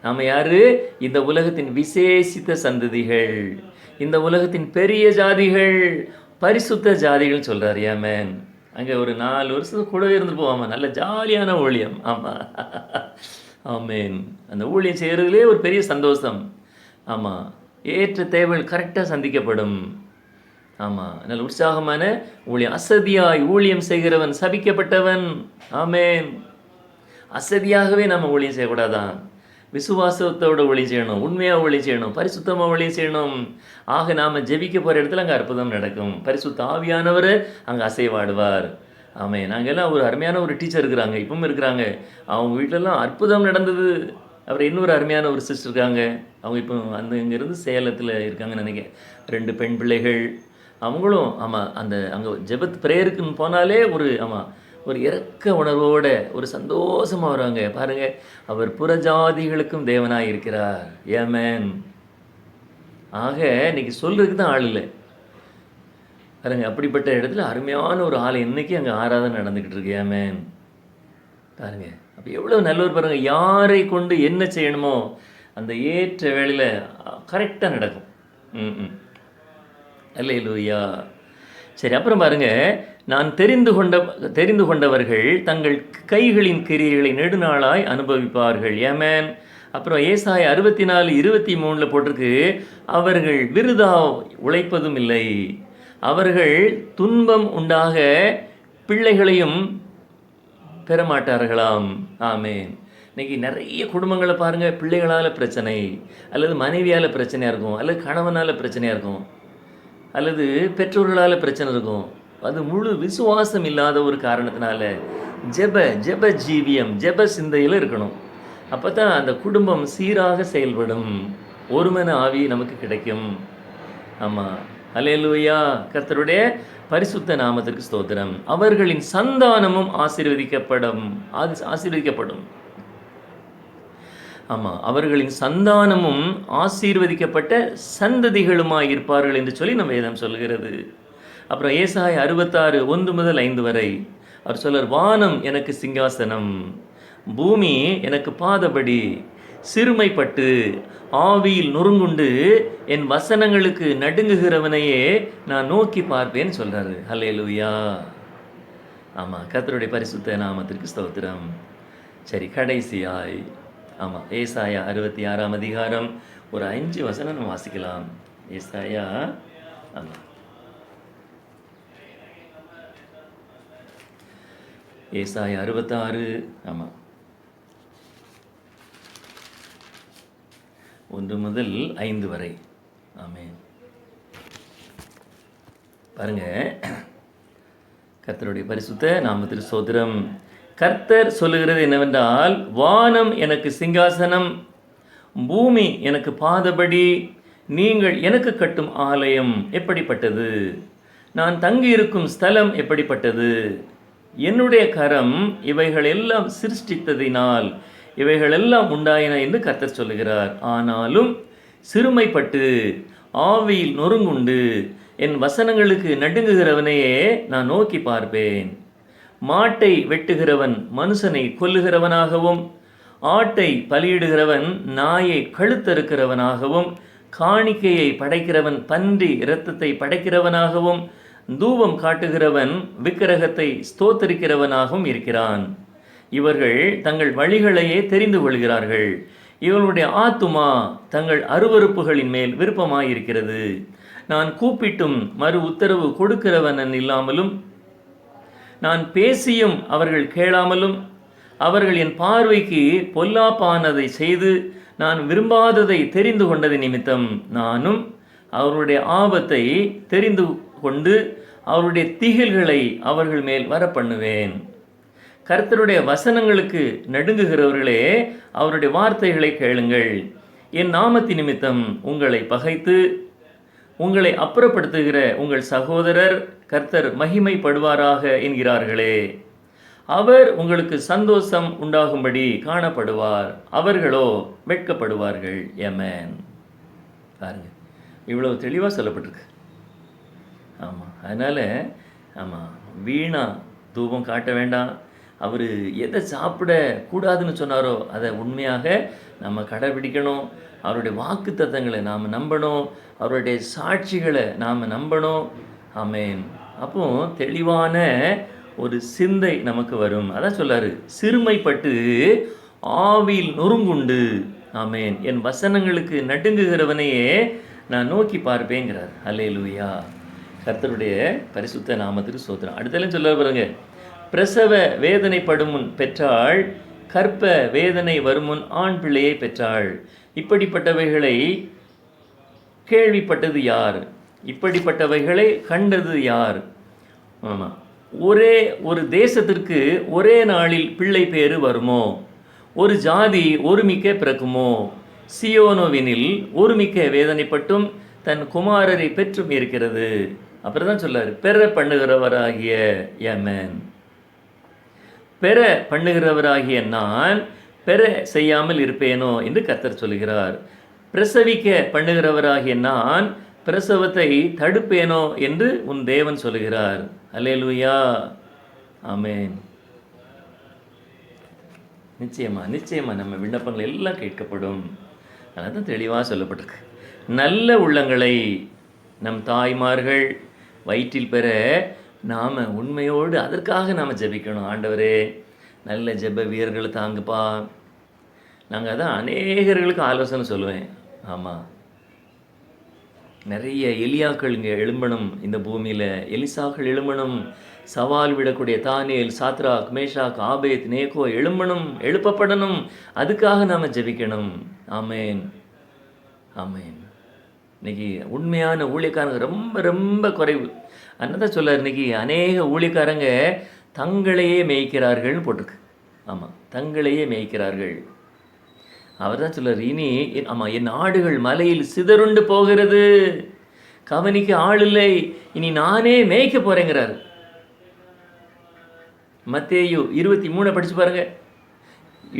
Speaker 1: நாம் யார்? இந்த உலகத்தின் விசேஷித்த சந்ததிகள், இந்த உலகத்தின் பெரிய ஜாதிகள், பரிசுத்த ஜாதிகள் சொல்கிறார். ஏமேன். அங்கே ஒரு 4 வருஷத்துக்கு கூடவே இருந்து போவாமா, நல்ல ஜாலியான ஊழியம். ஆமாம், ஆமேன். அந்த ஊழியம் செய்கிறதுலே ஒரு பெரிய சந்தோஷம். ஆமாம், ஏற்ற தேவைகள் கரெக்டாக சந்திக்கப்படும். ஆமாம், நல்ல உற்சாகமான ஊழியம். அசதியாய் ஊழியம் செய்கிறவன் சபிக்கப்பட்டவன். ஆமேன். அசதியாகவே நம்ம ஊழியம் செய்யக்கூடாதான். விசுவாசத்தோடு ஊழியம் செய்யணும், உண்மையாக ஊழியம் செய்யணும், பரிசுத்தமாக ஊழியம் செய்யணும். ஆக நாம் ஜெபிக்க போகிற இடத்துல அங்கே அற்புதம் நடக்கும். பரிசுத்த ஆவியானவர் அங்கே அசைவாடுவார். ஆமாம். நாங்கள்லாம் ஒரு அருமையான ஒரு டீச்சர் இருக்கிறாங்க, இப்பவும் இருக்கிறாங்க. அவங்க வீட்டிலலாம் அற்புதம் நடந்தது. அப்புறம் இன்னொரு அருமையான ஒரு சிஸ்டர் இருக்காங்க. அவங்க இப்போ இங்கேருந்து சேலத்தில் இருக்காங்கன்னு நினைக்கிறேன். 2 பெண் பிள்ளைகள். அவங்களும் ஆமாம், அங்கே ஜெபத் ப்ரேயருக்குன்னு போனாலே ஒரு இரக்க உணர்வோட ஒரு சந்தோஷமாக வராங்க. பாருங்கள், அவர் புறஜாதிகளுக்கும் தேவனாக இருக்கிறார். ஏமேன். ஆக இன்னைக்கு சொல்கிறதுக்கு தான் ஆள் இல்லை பாருங்க. அப்படிப்பட்ட இடத்துல அருமையான ஒரு ஆலயம் இன்னைக்கு அங்கே ஆராதனை நடந்துக்கிட்டு இருக்கு. ஏமேன். பாருங்க, அப்போ எவ்வளோ நல்லவர் பாருங்கள். யாரை கொண்டு என்ன செய்யணுமோ அந்த ஏற்ற வேளையில் கரெக்டாக நடக்கும். அல்லேலூயா. சரி, அப்புறம் பாருங்க, நான் தெரிந்து கொண்டவர்கள் தங்கள் கைகளின் கிரியைகளை நெடுநாளாய் அனுபவிப்பார்கள். ஏமேன். அப்புறம் ஏசாயா 64:23 போட்டிருக்கு, அவர்கள் விருதா உழைப்பதும் இல்லை, அவர்கள் துன்பம் உண்டாக பிள்ளைகளையும் பெறமாட்டார்களாம். ஆமென். இன்னைக்கு நிறைய குடும்பங்களை பாருங்கள், பிள்ளைகளால் பிரச்சனை, அல்லது மனைவியால் பிரச்சனையாக இருக்கும், அல்லது கணவனால் பிரச்சனையாக இருக்கும், அல்லது பெற்றோர்களால் பிரச்சனை இருக்கும். அது முழு விசுவாசம் இல்லாத ஒரு காரணத்தினால ஜெப ஜெப ஜீவியம், ஜெப சிந்தையில் இருக்கணும். அப்போ தான் அந்த குடும்பம் சீராக செயல்படும். ஒருமன ஆவி நமக்கு கிடைக்கும். ஆமாம். அல்லேலூயா. கர்த்தருடைய பரிசுத்த நாமத்திற்கு ஸ்தோத்திரம். அவர்களின் சந்தானமும் ஆசீர்வதிக்கப்படும். ஆமாம், அவர்களின் சந்தானமும் ஆசீர்வதிக்கப்பட்ட சந்ததிகளுமாய் இருப்பார்கள் என்று சொல்லி நம்ம வேதம் சொல்கிறது. அப்புறம் ஏசாயா 66 1-5 வரை அவர் சொல்றார், வானம் எனக்கு சிங்காசனம், பூமி எனக்கு பாதபடி, சிறுமைப்பட்டு ஆவியில் நொறுங்குண்டு என் வசனங்களுக்கு நடுங்குகிறவனையே நான் நோக்கி பார்ப்பேன்னு சொல்றாரு. அல்லேலூயா. ஆமாம், கர்த்தருடைய பரிசுத்த நாமத்திற்கு ஸ்தோத்திரம். சரி, கடைசியாய் ஆமாம், ஏசாயா 66 அதிகாரம் ஒரு 5 வசனம் நம்ம வாசிக்கலாம். ஏசாயா ஆமாம், ஏசாயா 66 ஆமாம் 1-5 வரை. ஆமென். பாருங்க, கர்த்தருடைய பரிசுத்த நாமத்திற்கு ஸ்தோத்திரம். கர்த்தர் சொல்லுகிறது என்னவென்றால், வானம் எனக்கு சிங்காசனம், பூமி எனக்கு பாதபடி, நீங்கள் எனக்கு கட்டும் ஆலயம் எப்படிப்பட்டது, நான் தங்கியிருக்கும் ஸ்தலம் எப்படிப்பட்டது, என்னுடைய கரம் இவைகள் எல்லாம் சிருஷ்டித்ததினால் இவைகளெல்லாம் உண்டாயின என்று கர்த்தர் சொல்லுகிறார். ஆனாலும் சிறுமைப்பட்டு ஆவியில் நொறுங்குண்டு என் வசனங்களுக்கு நடுங்குகிறவனையே நான் நோக்கி பார்ப்பேன். மாட்டை வெட்டுகிறவன் மனுஷனை கொல்லுகிறவனாகவும், ஆட்டை பலியிடுகிறவன் நாயை கழுத்தறுக்கிறவனாகவும், காணிக்கையை படைக்கிறவன் பன்றி இரத்தத்தை படைக்கிறவனாகவும், தூபம் காட்டுகிறவன் விக்கிரகத்தை ஸ்தோத்தரிக்கிறவனாகவும் இருக்கிறான். இவர்கள் தங்கள் வழிகளையே தெரிந்து கொள்கிறார்கள். இவர்களுடைய ஆத்துமா தங்கள் அருவருப்புகளின் மேல் விருப்பமாயிருக்கிறது. நான் கூப்பிட்டும் மறு உத்தரவு கொடுக்கிறவன் இல்லாமலும், நான் பேசியும் அவர்கள் கேளாமலும், அவர்கள் என் பார்வைக்கு பொல்லாப்பானதை செய்து நான் விரும்பாததை தெரிந்து கொண்டது நிமித்தம் நானும் அவருடைய ஆபத்தை தெரிந்து கொண்டு அவருடைய திகில்களை அவர்கள் மேல் வரப்பண்ணுவேன். கர்த்தருடைய வசனங்களுக்கு நடுங்குகிறவர்களே, அவருடைய வார்த்தைகளை கேளுங்கள். என் நாமத்தின் நிமித்தம் உங்களை பகைத்து உங்களை அப்புறப்படுத்துகிற உங்கள் சகோதரர் கர்த்தர் மகிமைப்படுவாராக என்கிறார்களே. அவர் உங்களுக்கு சந்தோஷம் உண்டாகும்படி காணப்படுவார், அவர்களோ வெட்கப்படுவார்கள். ஆமென். பாருங்க, இவ்வளவு தெளிவாக சொல்லப்பட்டிருக்கு. ஆமாம், அதனால் ஆமாம், வீணா தூபம் காட்ட வேண்டாம். அவர் எதை சாப்பிடக்கூடாதுன்னு சொன்னாரோ அதை உண்மையாக நம்ம கடைபிடிக்கணும். அவருடைய வாக்கு தத்தங்களை நாம் நம்பணும், அவருடைய சாட்சிகளை நாம் நம்பணும். ஆமென். அப்போ தெளிவான ஒரு சிந்தை நமக்கு வரும். அதான் சொல்லாரு, சிறுமைப்பட்டு ஆவியில் நொறுங்குண்டு, ஆமென், என் வசனங்களுக்கு நடுங்குகிறவனையே நான் நோக்கி பார்ப்பேங்கிறார். அல்லேலூயா. கர்த்தருடைய பரிசுத்த நாமத்துக்கு ஸ்தோத்திரம். அடுத்தெல்லாம் சொல்ல பாருங்க, பிரசவ வேதனைப்படும் முன் பெற்றாள், கற்ப வேதனை வரும் முன் ஆண் பிள்ளையை பெற்றாள். இப்படிப்பட்டவைகளை கேள்விப்பட்டது யார்? இப்படிப்பட்டவைகளை கண்டது யார்? ஆமாம், ஒரே ஒரு தேசத்திற்கு ஒரே நாளில் பிள்ளை பேறு வருமோ? ஒரு ஜாதி ஒருமிக்க பிறக்குமோ? சியோனோவினில் ஒருமிக்க வேதனைப்பட்டும் தன் குமாரரை பெற்றும் இருக்கிறது. அப்புறம் தான் சொல்லார், பெற பண்ணுகிறவராகிய ஆமென், பெற பண்ணுகிறவராகிய நான் பெற செய்யாமல் இருப்பேனோ என்று கர்த்தர் சொல்கிறார். பிரசவிக்க பண்ணுகிறவராகிய நான் பிரசவத்தை தடுப்பேனோ என்று உன் தேவன் சொல்கிறார். அல்லேலூயா. ஆமென். நிச்சயமா நம்ம விண்ணப்பங்கள் எல்லாம் கேட்கப்படும். அதான் தெளிவாக சொல்லப்பட்டிருக்கு. நல்ல உள்ளங்களை நம் தாய்மார்கள் வயிற்றில் பெற நாம் உண்மையோடு அதற்காக நாம் ஜெபிக்கணும். ஆண்டவரே, நல்ல ஜெப வீரர்களை தாங்குப்பா. நாங்கள் அதான் அநேகர்களுக்கு ஆலோசனை சொல்லுவேன். ஆமாம், நிறைய எலியாக்கள் இங்கே எழும்பணும், இந்த பூமியில் எலிசாக்கள் எழும்பணும், சவால் விடக்கூடிய தானியேல், சாத்ராக், மேஷாக், ஆபேத், நேகோ எழுப்பப்படணும். அதுக்காக நாம் ஜெபிக்கணும். ஆமேன், ஆமேன். இன்னைக்கு உண்மையான ஊழியக்காரங்க ரொம்ப ரொம்ப குறைவு. அதான் சொல்லார், இன்னைக்கு அநேக ஊழியக்காரங்க தங்களையே மேய்க்கிறார்கள்னு போட்டிருக்கு. ஆமாம், தங்களையே மேய்க்கிறார்கள். அவர் தான் சொல்லார், இனி ஆமாம், என் ஆடுகள் மலையில் சிதறுண்டு போகிறது, கவனிக்க ஆள் இல்லை, இனி நானே மேய்க்க போறேங்கிறார். மத்தேயு 23 படிச்சு பாருங்க.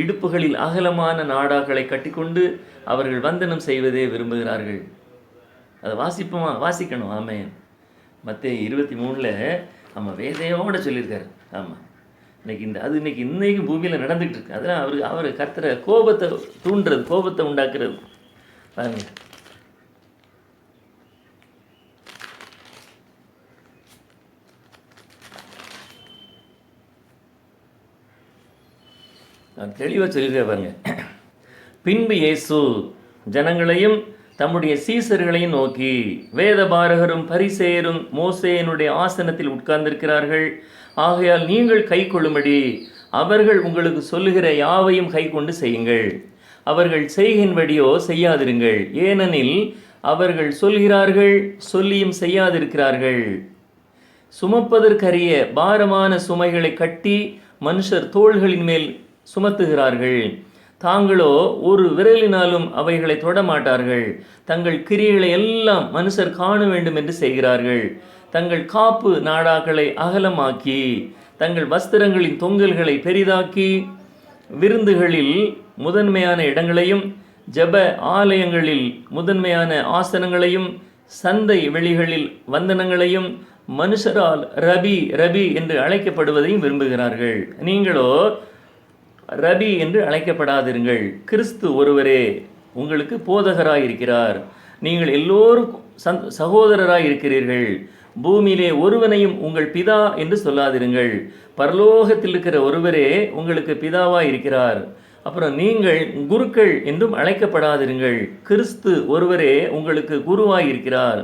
Speaker 1: இடுப்புகளில் அகலமான நாடாக்களை கட்டிக்கொண்டு அவர்கள் வந்தனம் செய்வதே விரும்புகிறார்கள். அதை வாசிக்கணும். ஆமேன். மத்தேயு 23 ஆமாம், வேதையோட சொல்லியிருக்காரு. ஆமாம், இன்னைக்கு பூமியில் நடந்துகிட்டு இருக்கு. அதெல்லாம் அவர் கர்த்தரை கோபத்தை தூண்டுறது, கோபத்தை உண்டாக்குறது. பாருங்க, நான் தெளிவாக சொல்லியிருக்கேன் பாருங்க. பின்பு இயேசு ஜனங்களையும் தம்முடைய சீசர்களையும் நோக்கி, வேதபாரகரும் பரிசேயரும் மோசேயினுடைய ஆசனத்தில் உட்கார்ந்திருக்கிறார்கள், ஆகையால் நீங்கள் கை கொள்ளும்படி அவர்கள் உங்களுக்கு சொல்லுகிற யாவையும் கை கொண்டு செய்யுங்கள். அவர்கள் செய்கின்படியோ செய்யாதிருங்கள், ஏனெனில் அவர்கள் சொல்கிறார்கள், சொல்லியும் செய்யாதிருக்கிறார்கள். சுமப்பதற்கரிய பாரமான சுமைகளை கட்டி மனுஷர் தோள்களின் மேல் சுமத்துகிறார்கள், தாங்களோ ஒரு விரலினாலும் அவைகளை தொடமாட்டார்கள். தங்கள் கிரியைகளை எல்லாம் மனுஷர் காண வேண்டும் என்று செய்கிறார்கள். தங்கள் காப்பு நாடாக்களை அகலமாக்கி தங்கள் வஸ்திரங்களின் தொங்கல்களை பெரிதாக்கி விருந்துகளில் முதன்மையான இடங்களையும் ஜெப ஆலயங்களில் முதன்மையான ஆசனங்களையும் சந்தை வெளிகளில் வந்தனங்களையும் மனுஷரால் ரபி ரபி என்று அழைக்கப்படுவதையும் விரும்புகிறார்கள். நீங்களோ ரபி என்று அழைக்கப்படாதிருங்கள், கிறிஸ்து ஒருவரே உங்களுக்கு போதகராயிருக்கிறார். நீங்கள் எல்லோரும் சகோதரராயிருக்கிறீர்கள். பூமியிலே ஒருவனையும் உங்கள் பிதா என்று சொல்லாதிருங்கள், பரலோகத்தில் இருக்கிற ஒருவரே உங்களுக்கு பிதாவாய் இருக்கிறார். அப்புறம் நீங்கள் குருக்கள் என்றும் அழைக்கப்படாதிருங்கள், கிறிஸ்து ஒருவரே உங்களுக்கு குருவாய் இருக்கிறார்.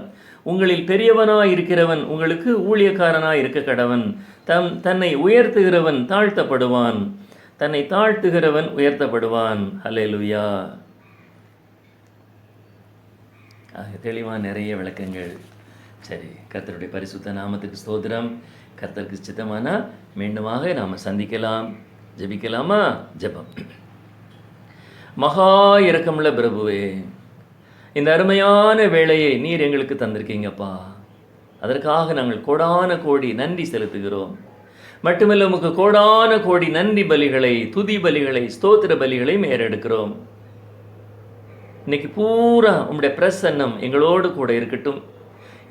Speaker 1: உங்களில் பெரியவனாய் இருக்கிறவன் உங்களுக்கு ஊழியக்காரனாய் இருக்க கடவன். தன்னை உயர்த்துகிறவன் தாழ்த்தப்படுவான், தன்னை தாழ்த்துகிறவன் உயர்த்தப்படுவான். ஹல்லேலூயா. தெளிவான நிறைய விளக்கங்கள். சரி, கர்த்தருடைய பரிசுத்த நாமத்துக்கு ஸ்தோத்திரம். கர்த்தருக்கு சித்தமானா மீண்டுமாக நாம் சந்திக்கலாம். ஜெபிக்கலாமா? ஜெபம். மகா இரக்கமுள்ள பிரபுவே, இந்த அருமையான வேளையை நீர் எங்களுக்கு தந்திருக்கீங்கப்பா. அதற்காக நாங்கள் கோடான கோடி நன்றி செலுத்துகிறோம். மட்டுமல்ல, உமக்கு கோடான கோடி நன்றி பலிகளை, துதி பலிகளை, ஸ்தோத்திர பலிகளை மேறெடுக்கிறோம். இன்னைக்கு பூரா உம்முடைய பிரசன்னம் எங்களோடு கூட இருக்கட்டும்.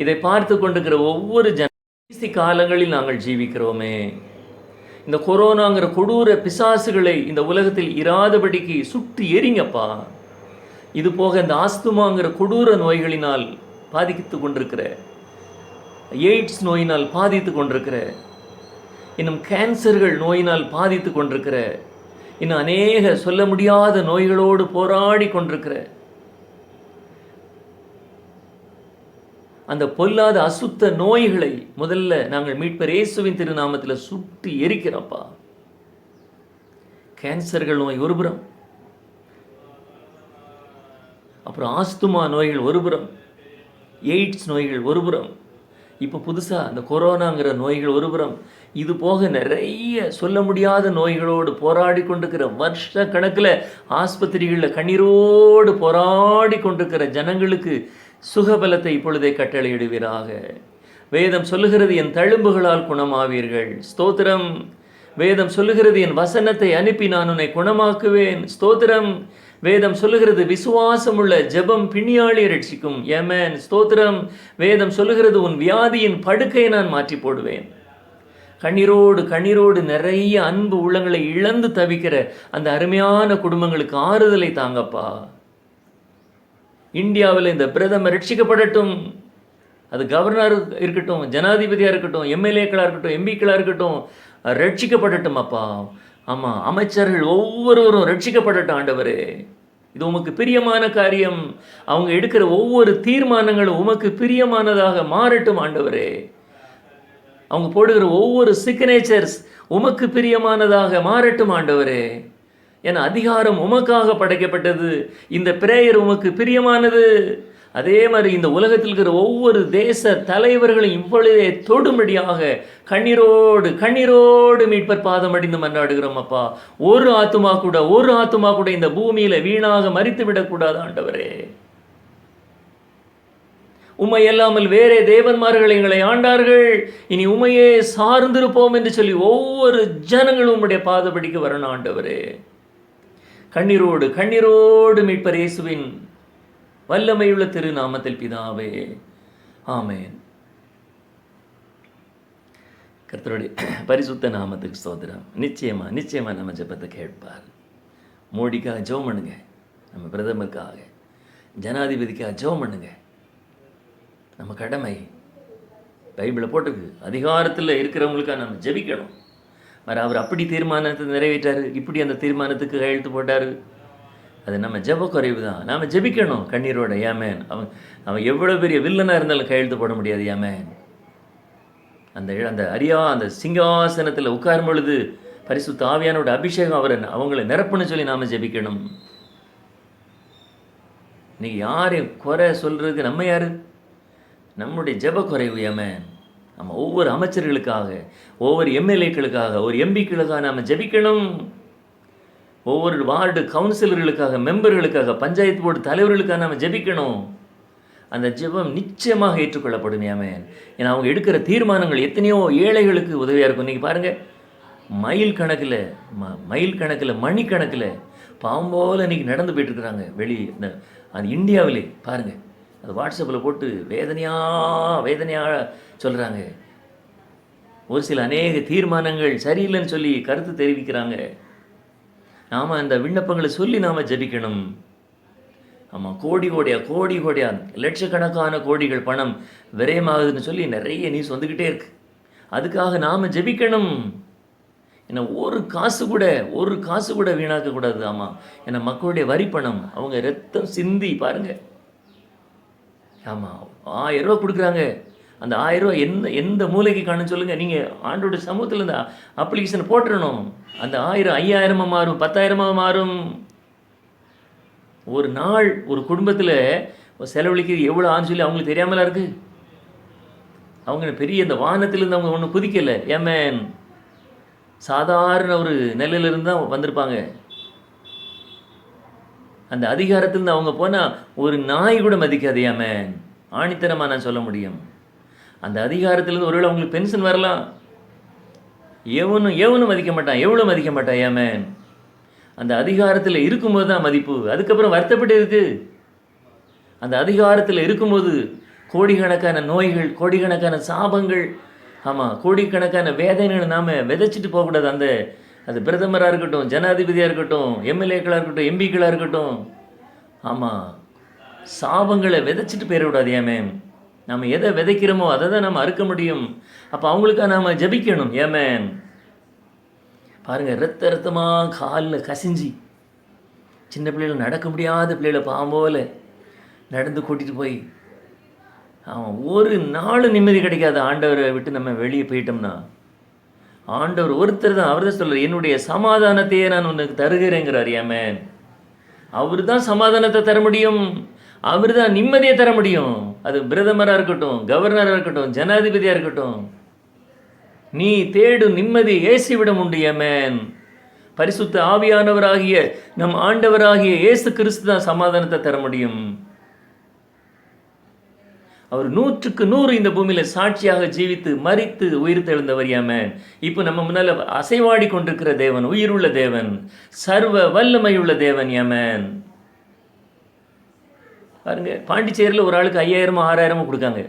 Speaker 1: இதை பார்த்து கொண்டிருக்கிற ஒவ்வொரு கடைசி காலங்களில் நாங்கள் ஜீவிக்கிறோமே, இந்த கொரோனாங்கிற கொடூர பிசாசுகளை இந்த உலகத்தில் இராதபடிக்கு சுட்டு எரிங்கப்பா. இது போக இந்த ஆஸ்துமாங்கிற கொடூர நோய்களினால் பாதித்து கொண்டிருக்கிற, எய்ட்ஸ் நோயினால் பாதித்து கொண்டிருக்கிற, இன்னும் கேன்சர்கள் நோயினால் பாதித்து கொண்டிருக்கிற, இன்னும் அநேக சொல்ல முடியாத நோய்களோடு போராடி கொண்டிருக்கிற அந்த பொல்லாத அசுத்த நோய்களை முதல்ல நாங்கள் மீட்பர் இயேசுவின் திருநாமத்தில் சுட்டு எரிக்கிறோம்ப்பா. கேன்சர்கள் நோய் ஒருபுறம், அப்புறம் ஆஸ்துமா நோய்கள் ஒருபுறம், எய்ட்ஸ் நோய்கள் ஒருபுறம், இப்போ புதுசாக அந்த கொரோனாங்கிற நோய்கள் ஒருபுறம், இது போக நிறைய சொல்ல முடியாத நோய்களோடு போராடி கொண்டிருக்கிற, வருஷ கணக்கில் ஆஸ்பத்திரிகளில் கண்ணீரோடு போராடி கொண்டிருக்கிற ஜனங்களுக்கு சுகபலத்தை இப்பொழுதே கட்டளையிடுவீராக. வேதம் சொல்லுகிறது, என் தழும்புகளால் குணமாவீர்கள். ஸ்தோத்திரம். வேதம் சொல்லுகிறது, என் வசனத்தை அனுப்பி நான் உன்னை குணமாக்குவேன். ஸ்தோத்திரம். வேதம் சொல்லுகிறது, விசுவாசமுள்ள ஜெபம் பிணியாளியை ரட்சிக்கும். ஏமேன். ஸ்தோத்திரம். வேதம் சொல்லுகிறது, உன் வியாதியின் படுக்கையை நான் மாற்றி போடுவேன். கண்ணீரோடு நிறைய அன்பு உள்ளங்களை இழந்து தவிக்கிற அந்த அருமையான குடும்பங்களுக்கு ஆறுதலை தாங்கப்பா. இந்தியாவில் இந்த பிரதமர் ரட்சிக்கப்படட்டும். அது கவர்னர் இருக்கட்டும், ஜனாதிபதியாக இருக்கட்டும், எம்எல்ஏக்களாக இருக்கட்டும், எம்பிக்களாக இருக்கட்டும், ரட்சிக்கப்படட்டும் அப்பா. ஆமாம், அமைச்சர்கள் ஒவ்வொருவரும் ரட்சிக்கப்படட்டும் ஆண்டவரே. இது உமக்கு பிரியமான காரியம். அவங்க எடுக்கிற ஒவ்வொரு தீர்மானங்களும் உமக்கு பிரியமானதாக மாறட்டும் ஆண்டவரே. அவங்க போடுகிற ஒவ்வொரு சிக்னேச்சர்ஸ் உமக்கு பிரியமானதாக மாறட்டும் ஆண்டவரே. ஏன்னா அதிகாரம் உமக்காக படைக்கப்பட்டது. இந்த பிரேயர் உமக்கு பிரியமானது. அதே மாதிரி இந்த உலகத்தில் இருக்கிற ஒவ்வொரு தேச தலைவர்களையும் இப்பொழுதே தொடும்படியாக கண்ணீரோடு கண்ணீரோடு மீட்பர் பாதம் அடிந்து மன்றாடுகிறோம் அப்பா. ஒரு ஆத்துமா கூட இந்த பூமியில வீணாக மரித்து விடக்கூடாது ஆண்டவரே. உம்மை இல்லாமல் வேறே தேவன்மார்கள் எங்களை ஆண்டார்கள், இனி உம்மையே சார்ந்திருப்போம் என்று சொல்லி ஒவ்வொரு ஜனங்களும் உம்முடைய பாதப்படிக்கு வரணும் ஆண்டவரே. கண்ணீரோடு கண்ணீரோடு மீட்பர் இயேசுவின் வல்லமையுள்ள திருநாமத்தில் பிதாவே, ஆமென். கர்த்தருடைய பரிசுத்த நாமத்துக்கு ஸ்தோத்திரம். நிச்சயமா நம்ம ஜெபத்தை கேட்பார். மோடிக்காக ஜெபம் பண்ணுங்க, நம்ம பிரதமருக்காக, ஜனாதிபதிக்காக ஜெபம் பண்ணுங்க. நம்ம கடமை பைபிளை போட்டிருக்கு. அதிகாரத்தில் இருக்கிறவங்களுக்காக நம்ம ஜெபிக்கணும். அவர் அப்படி தீர்மானத்தை நிறைவேற்றார், இப்படி அந்த தீர்மானத்துக்கு கையெழுத்து போட்டார். அது நம்ம ஜெப குறைவு தான். நாம் ஜெபிக்கணும் கண்ணீரோட. ஏமேன். அவன் எவ்வளோ பெரிய வில்லனாக இருந்தாலும் கையெழுத்து போட முடியாது. ஏமேன். அந்த சிங்காசனத்தில் உட்காரும் பொழுது பரிசுத்த ஆவியானோட அபிஷேகம் அவங்களை நிரப்புன்னு சொல்லி நாம் ஜெபிக்கணும். இன்னைக்கு யாரையும் குறை சொல்கிறதுக்கு நம்ம யார்? நம்முடைய ஜெப குறைவு. ஏமேன். நம்ம ஒவ்வொரு அமைச்சர்களுக்காக, ஒவ்வொரு எம்எல்ஏக்களுக்காக, ஒரு எம்பிக்களுக்காக நாம் ஜெபிக்கணும். ஒவ்வொரு வார்டு கவுன்சிலர்களுக்காக, மெம்பர்களுக்காக, பஞ்சாயத்து போர்டு தலைவர்களுக்காக நாம் ஜெபிக்கணும். அந்த ஜெபம் நிச்சயமாக ஏற்றுக்கொள்ளப்படும். ஏமேன். ஏன்னா அவங்க எடுக்கிற தீர்மானங்கள் எத்தனையோ ஏழைகளுக்கு உதவியாக இருக்கும். இன்றைக்கி பாருங்கள், மைல் கணக்கில் மணிக்கணக்கில் பாம்போல் இன்றைக்கி நடந்து போயிட்டுருக்குறாங்க வெளியே. அந்த இந்தியாவிலே பாருங்கள், அது வாட்ஸ்அப்பில் போட்டு வேதனையாக சொல்கிறாங்க. ஒரு சில அநேக தீர்மானங்கள் சரியில்லைன்னு சொல்லி கருத்து தெரிவிக்கிறாங்க. நாம் அந்த விண்ணப்பங்களை சொல்லி நாம் ஜெபிக்கணும். ஆமாம், கோடி கோடியா லட்சக்கணக்கான கோடிகள் பணம் விரயமாகுதுன்னு சொல்லி நிறைய நியூஸ் வந்துக்கிட்டே இருக்கு. அதுக்காக நாம் ஜெபிக்கணும். ஏன்னா ஒரு காசு கூட வீணாக்கக்கூடாது. ஆமாம், ஏன்னா மக்களுடைய வரி பணம், அவங்க ரத்தம் சிந்தி பாருங்கள். ஆமாம், 1000 ரூபா கொடுக்குறாங்க. அந்த 1000 ரூபா எந்த மூலைக்கு காணுன்னு சொல்லுங்கள். நீங்கள் ஆண்டோட சமூகத்தில் இந்த அப்ளிகேஷன் போட்டுடணும். அந்த 1000 5000 மாறும், 10,000 மாறும். ஒரு நாள் ஒரு குடும்பத்தில் செலவழிக்கிறது எவ்வளோ ஆன்னு சொல்லி அவங்களுக்கு தெரியாமலாம் இருக்குது. அவங்க பெரிய இந்த வானத்திலேருந்து அவங்க ஒன்றும் குதிக்கலை. ஏமேன். சாதாரண ஒரு நிலையிலிருந்து தான் வந்திருப்பாங்க. அந்த அதிகாரத்திலேருந்து அவங்க போனால் ஒரு நாய் கூட மதிக்காது. ஏமேன். ஆணித்தனமாக நான் சொல்ல முடியும். அந்த அதிகாரத்திலேருந்து ஒருவேளை அவங்களுக்கு பென்ஷன் வரலாம், எவனும் மதிக்க மாட்டான், எவ்வளோ மதிக்க மாட்டான். ஏமேன். அந்த அதிகாரத்தில் இருக்கும்போது தான் மதிப்பு. அதுக்கப்புறம் வருத்தப்பட்டு இருக்கு. அந்த அதிகாரத்தில் இருக்கும்போது கோடிக்கணக்கான நோய்கள், கோடிக்கணக்கான சாபங்கள், ஆமாம், கோடிக்கணக்கான வேதனைகளை நாம் விதைச்சிட்டு போகக்கூடாது. அது பிரதமராக இருக்கட்டும், ஜனாதிபதியாக இருக்கட்டும், எம்எல்ஏக்களாக இருக்கட்டும், எம்பிக்களாக இருக்கட்டும், ஆமாம், சாபங்களை விதைச்சிட்டு போயிடக்கூடாது. ஏமேன். நம்ம எதை விதைக்கிறோமோ அதை தான் நம்ம அறுக்க முடியும். அப்போ அவங்களுக்காக நாம் ஜெபிக்கணும். ஏமேன். பாருங்கள், ரத்தமாக காலில் கசிஞ்சி சின்ன பிள்ளைகள், நடக்க முடியாத பிள்ளைகளை பாம்போல நடந்து கூட்டிகிட்டு போய், அவன் ஒரு நாள் நிம்மதி கிடைக்காது. ஆண்டவரை விட்டு நம்ம வெளியே போயிட்டோம்னா, ஆண்டவர் ஒருத்தர் தான், அவர் தான் சொல்கிறார், என்னுடைய சமாதானத்தையே நான் உனக்கு தருகிறேங்கிறார். ஏமேன். அவர் தான் சமாதானத்தை தர முடியும். அவர் தான் நிம்மதியை தர முடியும். அது பிரதமராக இருக்கட்டும், கவர்னராக இருக்கட்டும், ஜனாதிபதியாக இருக்கட்டும். நீ தேடும் நிம்மதி இயேசுவிடம் உண்டு. ஏமேன். பரிசுத்த ஆவியானவராகிய நம் ஆண்டவராகிய இயேசு கிறிஸ்து தான் சமாதானத்தை தர முடியும். அவர் 100க்கு 100 இந்த பூமியில் சாட்சியாக ஜீவித்து மரித்து உயிர் தெழுந்தவர். ஏமேன். இப்போ நம்ம முன்னால் அசைவாடி கொண்டிருக்கிற தேவன், உயிருள்ள தேவன், சர்வ வல்லமையுள்ள தேவன். ஏமேன். பாருங்க, பாண்டிச்சேரியில் ஒரு ஆளுக்கு 5000 6000 கொடுக்காங்க.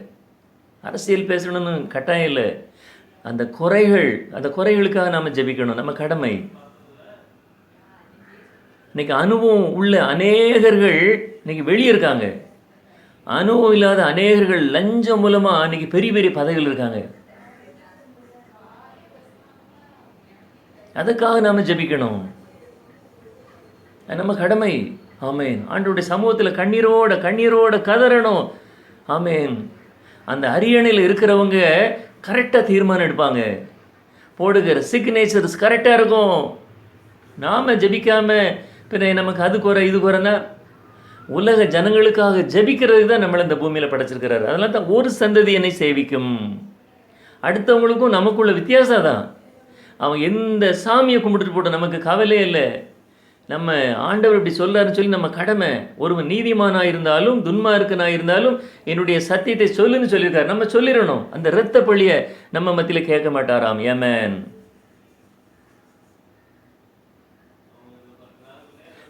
Speaker 1: அரசியல் பேசணும்னு கட்டாயம் இல்லை. அந்த குறைகளுக்காக நாம் ஜெபிக்கணும். நம்ம கடமை. இன்னைக்கு அனுபவம் உள்ள அநேகர்கள் இன்னைக்கு வெளியே இருக்காங்க. அனுபவம் இல்லாத அநேகர்கள் லஞ்சம் மூலமாக இன்னைக்கு பெரிய பெரிய பதவிகள் இருக்காங்க. அதுக்காக நாம் ஜெபிக்கணும். நம்ம கடமை. ஆமேன். ஆண்டவருடைய சமூகத்தில் கண்ணீரோட கதறணும். ஆமேன். அந்த அரியணையில் இருக்கிறவங்க கரெக்டாக தீர்மானம் எடுப்பாங்க. போடுகிற சிக்னேச்சர்ஸ் கரெக்டாக இருக்கும். நாம் ஜெபிக்காமல் பின்ன நமக்கு அது குறை இது குறைன்னா, உலக ஜனங்களுக்காக ஜெபிக்கிறதுக்கு தான் நம்மளை இந்த பூமியில் படைச்சிருக்கிறாரு. அதனால தான் ஒரு சந்ததி என்னை சேவிக்கும். அடுத்தவங்களுக்கும் நமக்குள்ள வித்தியாசம் தான். அவன் எந்த சாமியை கும்பிட்டுட்டு போட்டு நமக்கு கவலையே இல்லை. நம்ம ஆண்டவர் இப்படி சொல்கிறாருன்னு சொல்லி நம்ம கடமை. ஒருவன் நீதிமானாக இருந்தாலும் துன்மார்க்கனாக இருந்தாலும் என்னுடைய சத்தியத்தை சொல்லுன்னு சொல்லியிருக்காரு. நம்ம சொல்லிடணும். அந்த இரத்த பழியை நம்ம மத்தியில் கேட்க மாட்டாராம். ஏமேன்.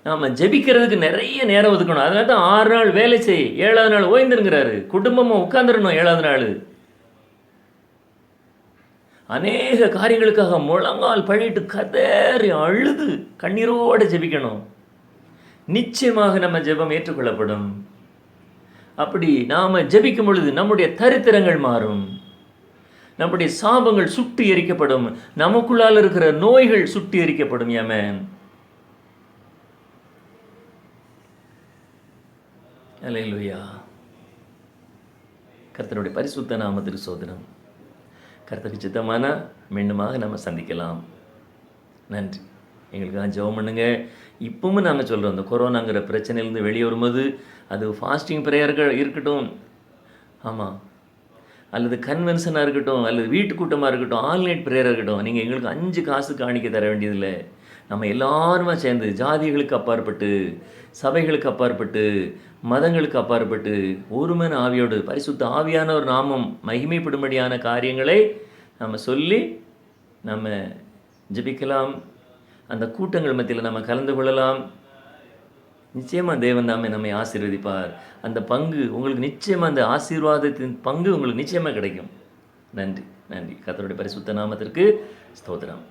Speaker 1: நாம் ஜெபிக்கிறதுக்கு நிறைய நேரம் ஒதுக்கணும். அதனால தான் 6 நாள் வேலை செய், 7ஆவது நாள் ஓய்ந்துருங்கிறாரு. குடும்பமாக உட்காந்துடணும் 7ஆவது நாள். அநேக காரியங்களுக்காக முழங்கால் பழிட்டு கதறி அழுது கண்ணீரோடு ஜெபிக்கணும். நிச்சயமாக நம்ம ஜெபம் ஏற்றுக்கொள்ளப்படும். அப்படி நாம் ஜெபிக்கும் பொழுது நம்முடைய தரித்திரங்கள் மாறும், நம்முடைய சாபங்கள் சுட்டி எரிக்கப்படும், நமக்குள்ளால் இருக்கிற நோய்கள் சுட்டி எரிக்கப்படும். ஆமென். அல்லேலூயா. கர்த்தருடைய பரிசுத்த நாமத்திற்கு ஸ்தோத்திரம். கர்த்தருக்கு சித்தமான மீண்டுமாக நம்ம சந்திக்கலாம். நன்றி. எங்களுக்காக ஜெபம் பண்ணுங்க. இப்பவும் நாங்கள் சொல்கிறோம், இந்த கொரோனாங்கிற பிரச்சனையிலேருந்து வெளியே வரும்போது அது ஃபாஸ்டிங் ப்ரேயர்கள் இருக்கட்டும், ஆமாம், அல்லது கன்வென்ஷனாக இருக்கட்டும், அல்லது வீட்டு கூட்டமாக இருக்கட்டும், ஆன்லைன் ப்ரேயராக இருக்கட்டும், நீங்கள் எங்களுக்கு 5 காசு காணிக்க தர வேண்டியதில்லை. நம்ம எல்லாருமா சேர்ந்து ஜாதிகளுக்கு அப்பாற்பட்டு, சபைகளுக்கு அப்பாற்பட்டு, மதங்களுக்கு அப்பாற்பட்டு ஒருமன ஆவியோடு பரிசுத்த ஆவியான ஒரு நாமம் மகிமைப்படும்படியான காரியங்களை நம்ம சொல்லி நம்ம ஜெபிக்கலாம். அந்த கூட்டங்கள் மத்தியில் நம்ம கலந்து கொள்ளலாம். நிச்சயமாக தேவன் தாமே நம்மை ஆசீர்வதிப்பார். அந்த பங்கு உங்களுக்கு நிச்சயமாக, அந்த ஆசீர்வாதத்தின் பங்கு உங்களுக்கு நிச்சயமாக கிடைக்கும். நன்றி. நன்றி. கர்த்தருடைய பரிசுத்த நாமத்திற்கு ஸ்தோத்திரம்.